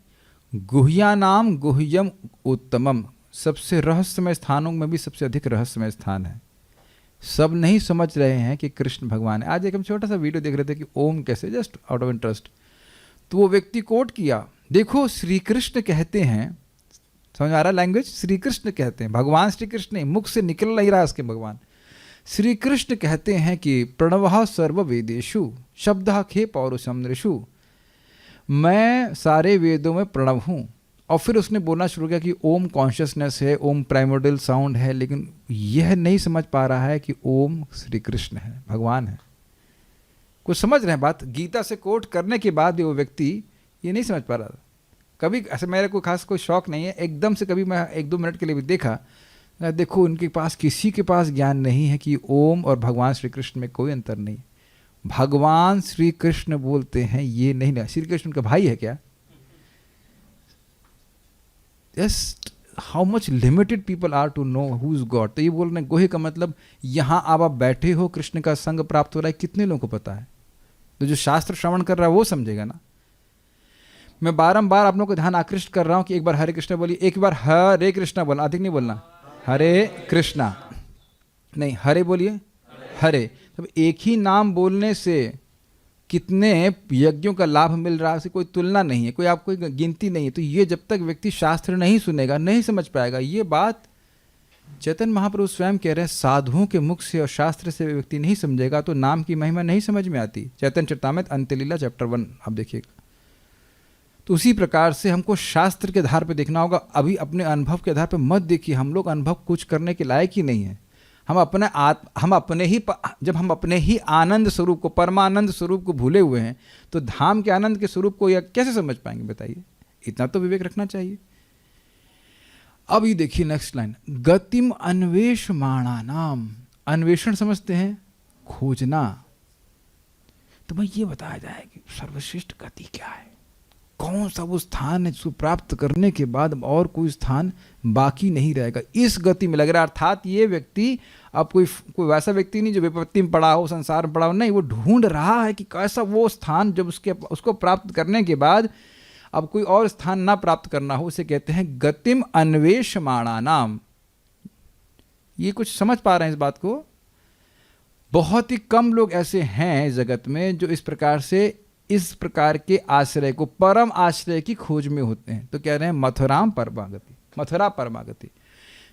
गुह्यानाम गुह्यम उत्तमम, सबसे रहस्यमय स्थानों में भी सबसे अधिक रहस्यमय स्थान है। सब नहीं समझ रहे हैं कि कृष्ण भगवान है। आज एक हम छोटा सा वीडियो देख रहे थे कि ओम कैसे, जस्ट आउट ऑफ इंटरेस्ट, तो वो व्यक्ति कोट किया, देखो श्री कृष्ण कहते हैं, समझ आ रहा लैंग्वेज, श्री कृष्ण कहते हैं, भगवान श्री कृष्ण नहीं, मुख से निकल नहीं रहा उसके, भगवान श्री कृष्ण कहते हैं कि प्रणवः सर्व वेदेषु शब्दः खे पौरुषम नृषु, मैं सारे वेदों में प्रणव हूँ। और फिर उसने बोलना शुरू किया कि ओम कॉन्शियसनेस है, ओम प्राइमोडियल साउंड है, लेकिन यह नहीं समझ पा रहा है कि ओम श्री कृष्ण है, भगवान है। कुछ समझ रहे हैं बात, गीता से कोट करने के बाद भी वो व्यक्ति ये नहीं समझ पा रहा था। कभी ऐसे मेरे को खास कोई शौक नहीं है, एकदम से कभी मैं 1-2 मिनट के लिए भी देखा, देखो उनके पास, किसी के पास ज्ञान नहीं है कि ओम और भगवान श्री कृष्ण में कोई अंतर नहीं। भगवान श्री कृष्ण बोलते हैं, ये नहीं, श्री कृष्ण का भाई है क्या? Just how much limited people are to know who is God। तो ये बोल रहे हैं गोहे का मतलब यहाँ अब आप बैठे हो, कृष्ण का संग प्राप्त हो रहा है, कितने लोगों को पता है? तो जो शास्त्र श्रवण कर रहा है वो समझेगा ना। मैं बारंबार आप लोगों को ध्यान आकृष्ट कर रहा हूँ कि एक बार हरे कृष्णा बोलिए, एक बार हरे कृष्णा बोलना, अधिक नहीं बोलना, हरे कृष्णा नहीं, हरे बोलिए, हरे। तब एक ही नाम बोलने से कितने यज्ञों का लाभ मिल रहा है, उसकी कोई तुलना नहीं है, कोई आपको गिनती नहीं है। तो ये जब तक व्यक्ति शास्त्र नहीं सुनेगा नहीं समझ पाएगा। ये बात चैतन्य महाप्रभु स्वयं कह रहे हैं, साधुओं के मुख से और शास्त्र से व्यक्ति नहीं समझेगा तो नाम की महिमा नहीं समझ में आती। चैतन्य चरितामृत अंत्यलीला चैप्टर 1 आप देखिएगा। तो उसी प्रकार से हमको शास्त्र के आधार पर देखना होगा, अभी अपने अनुभव के आधार पर मत देखिए। हम लोग अनुभव कुछ करने के लायक ही नहीं है। हम अपने ही, जब हम अपने ही आनंद स्वरूप को, परमानंद स्वरूप को भूले हुए हैं, तो धाम के आनंद के स्वरूप को यह कैसे समझ पाएंगे बताइए? इतना तो विवेक रखना चाहिए। अब ये देखिए नेक्स्ट लाइन, गतिम अन्वेषमाणानाम, अन्वेषण समझते हैं, खोजना। तो भाई ये बताया जाए कि सर्वश्रेष्ठ गति क्या है, कौन सा वो स्थान है जिसको प्राप्त करने के बाद और कोई स्थान बाकी नहीं रहेगा, इस गति में लग रहा है। अर्थात ये व्यक्ति अब कोई वैसा व्यक्ति नहीं जो विपत्ति में पड़ा हो, संसार में पड़ा हो, नहीं, वो ढूंढ रहा है कि कैसा वो स्थान जब उसको प्राप्त करने के बाद अब कोई और स्थान ना प्राप्त करना हो, उसे कहते हैं गतिम अन्वेषमाणानाम। ये कुछ समझ पा रहे हैं इस बात को? बहुत ही कम लोग ऐसे हैं जगत में जो इस प्रकार के आश्रय को, परम आश्रय की खोज में होते हैं। तो कह रहे हैं मथुराम परमागति, मथुरा परमागति।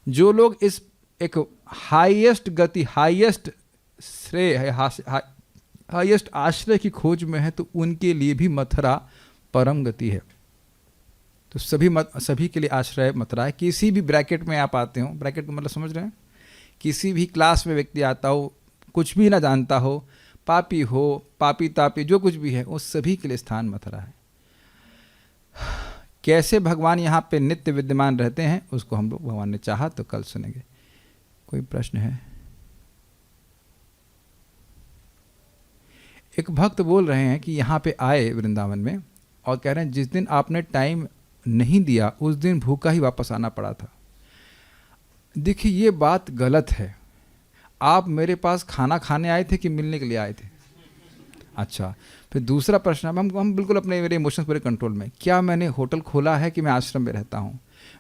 जो लोग इस एक हाईएस्ट गति, हाईएस्ट श्रेय है, हाईएस्ट आश्रय की खोज में है, तो उनके लिए भी मथुरा परम गति है। तो सभी के लिए आश्रय मथुरा है। किसी भी ब्रैकेट में आप आते हो, ब्रैकेट का मतलब समझ रहे हैं, किसी भी क्लास में व्यक्ति आता हो, कुछ भी ना जानता हो, पापी हो, पापी तापी जो कुछ भी है, उस सभी के लिए स्थान मथुरा है। कैसे भगवान यहाँ पे नित्य विद्यमान रहते हैं उसको हम लोग, भगवान ने चाहा तो कल सुनेंगे। कोई प्रश्न है? एक भक्त बोल रहे हैं कि यहाँ पे आए वृंदावन में और कह रहे हैं जिस दिन आपने टाइम नहीं दिया उस दिन भूखा ही वापस आना पड़ा था। देखिए ये बात गलत है। आप मेरे पास खाना खाने आए थे कि मिलने के लिए आए थे? अच्छा, फिर दूसरा प्रश्न, हम बिल्कुल अपने मेरे इमोशंस पूरे कंट्रोल में। क्या मैंने होटल खोला है कि मैं आश्रम में रहता हूँ?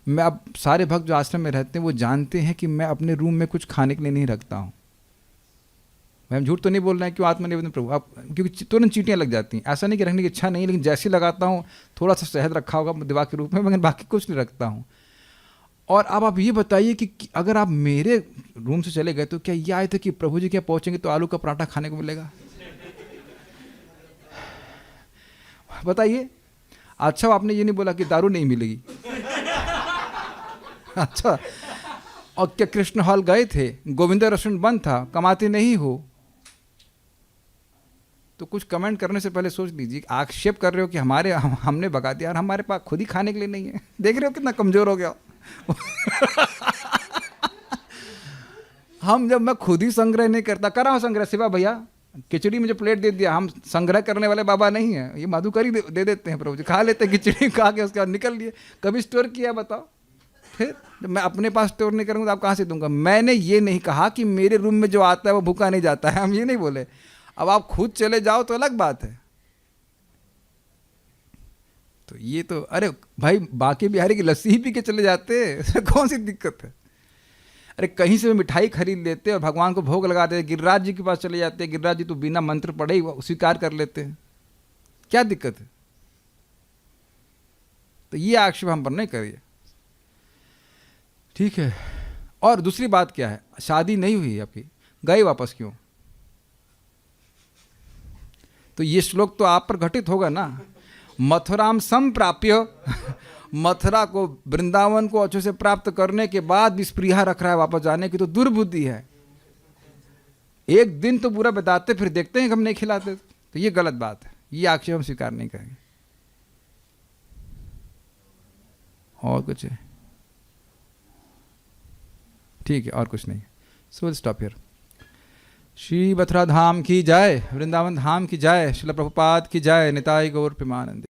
मैं, अब सारे भक्त जो आश्रम में रहते हैं वो जानते हैं कि मैं अपने रूम में कुछ खाने के लिए नहीं रखता हूँ। मैं झूठ तो नहीं बोल रहे हैं, क्यों आत्मनिवेदन प्रभु आप, क्योंकि तुरंत चींटियाँ लग जाती हैं। ऐसा नहीं कि रखने की इच्छा नहीं, लेकिन जैसे लगाता हूँ थोड़ा सा शहद रखा होगा दवा के रूप में, मगर बाकी कुछ नहीं रखता हूँ। और अब आप ये बताइए कि अगर आप मेरे रूम से चले गए तो क्या ये आए थे कि प्रभु जी क्या पहुँचेंगे तो आलू का पराठा खाने को मिलेगा? बताइए। अच्छा, आपने ये नहीं बोला कि दारू नहीं मिलेगी? अच्छा, और क्या कृष्ण हॉल गए थे, गोविंदा रेस्टोरेंट बंद था, कमाते नहीं हो? तो कुछ कमेंट करने से पहले सोच लीजिए। आक्षेप कर रहे हो कि हमने भगा दिया, और हमारे पास खुद ही खाने के लिए नहीं है। देख रहे हो कितना कमजोर हो गया। मैं खुद ही संग्रह नहीं करता, करा हूं संग्रह, सिवा भैया खिचड़ी मुझे प्लेट दे दिया, हम संग्रह करने वाले बाबा नहीं है। ये मधुकरी दे देते हैं प्रभु जी, खा लेते हैं खिचड़ी, खा के उसके बाद निकल लिए। कभी स्टोर किया बताओ? फिर जब मैं अपने पास स्टोर नहीं करूँगा तो आप कहाँ से दूंगा? मैंने ये नहीं कहा कि मेरे रूम में जो आता है वो भूखा नहीं जाता है, हम ये नहीं बोले। अब आप खुद चले जाओ तो अलग बात है। तो ये तो, अरे भाई बाकी बिहारी की लस्सी ही पी के चले जाते, कौन सी दिक्कत है? अरे कहीं से भी मिठाई खरीद लेते और भगवान को भोग लगा देते, गिरिराज जी के पास चले जाते, गिरिराज जी तो बिना मंत्र पढ़े ही स्वीकार कर लेते हैं, क्या दिक्कत है? तो ये आक्षेप हम पर नहीं करिए, ठीक है। और दूसरी बात क्या है, शादी नहीं हुई आपकी, गए वापस क्यों? तो ये श्लोक तो आप पर घटित होगा ना। मथुराम संप्राप्य, मथुरा को, वृंदावन को अच्छे से प्राप्त करने के बाद भी स्पृहा रख रहा है वापस जाने की, तो दुर्बुद्धि है। एक दिन तो पूरा बताते फिर देखते हैं कि हम नहीं खिलाते, तो ये गलत बात है, ये आक्षेप हम स्वीकार नहीं करेंगे। और कुछ है? ठीक है, और कुछ नहीं। So stop here. Shri Mathura धाम की जय, वृंदावन धाम की जय, श्रील प्रभुपाद की जय, निताई गौर प्रेमानंद।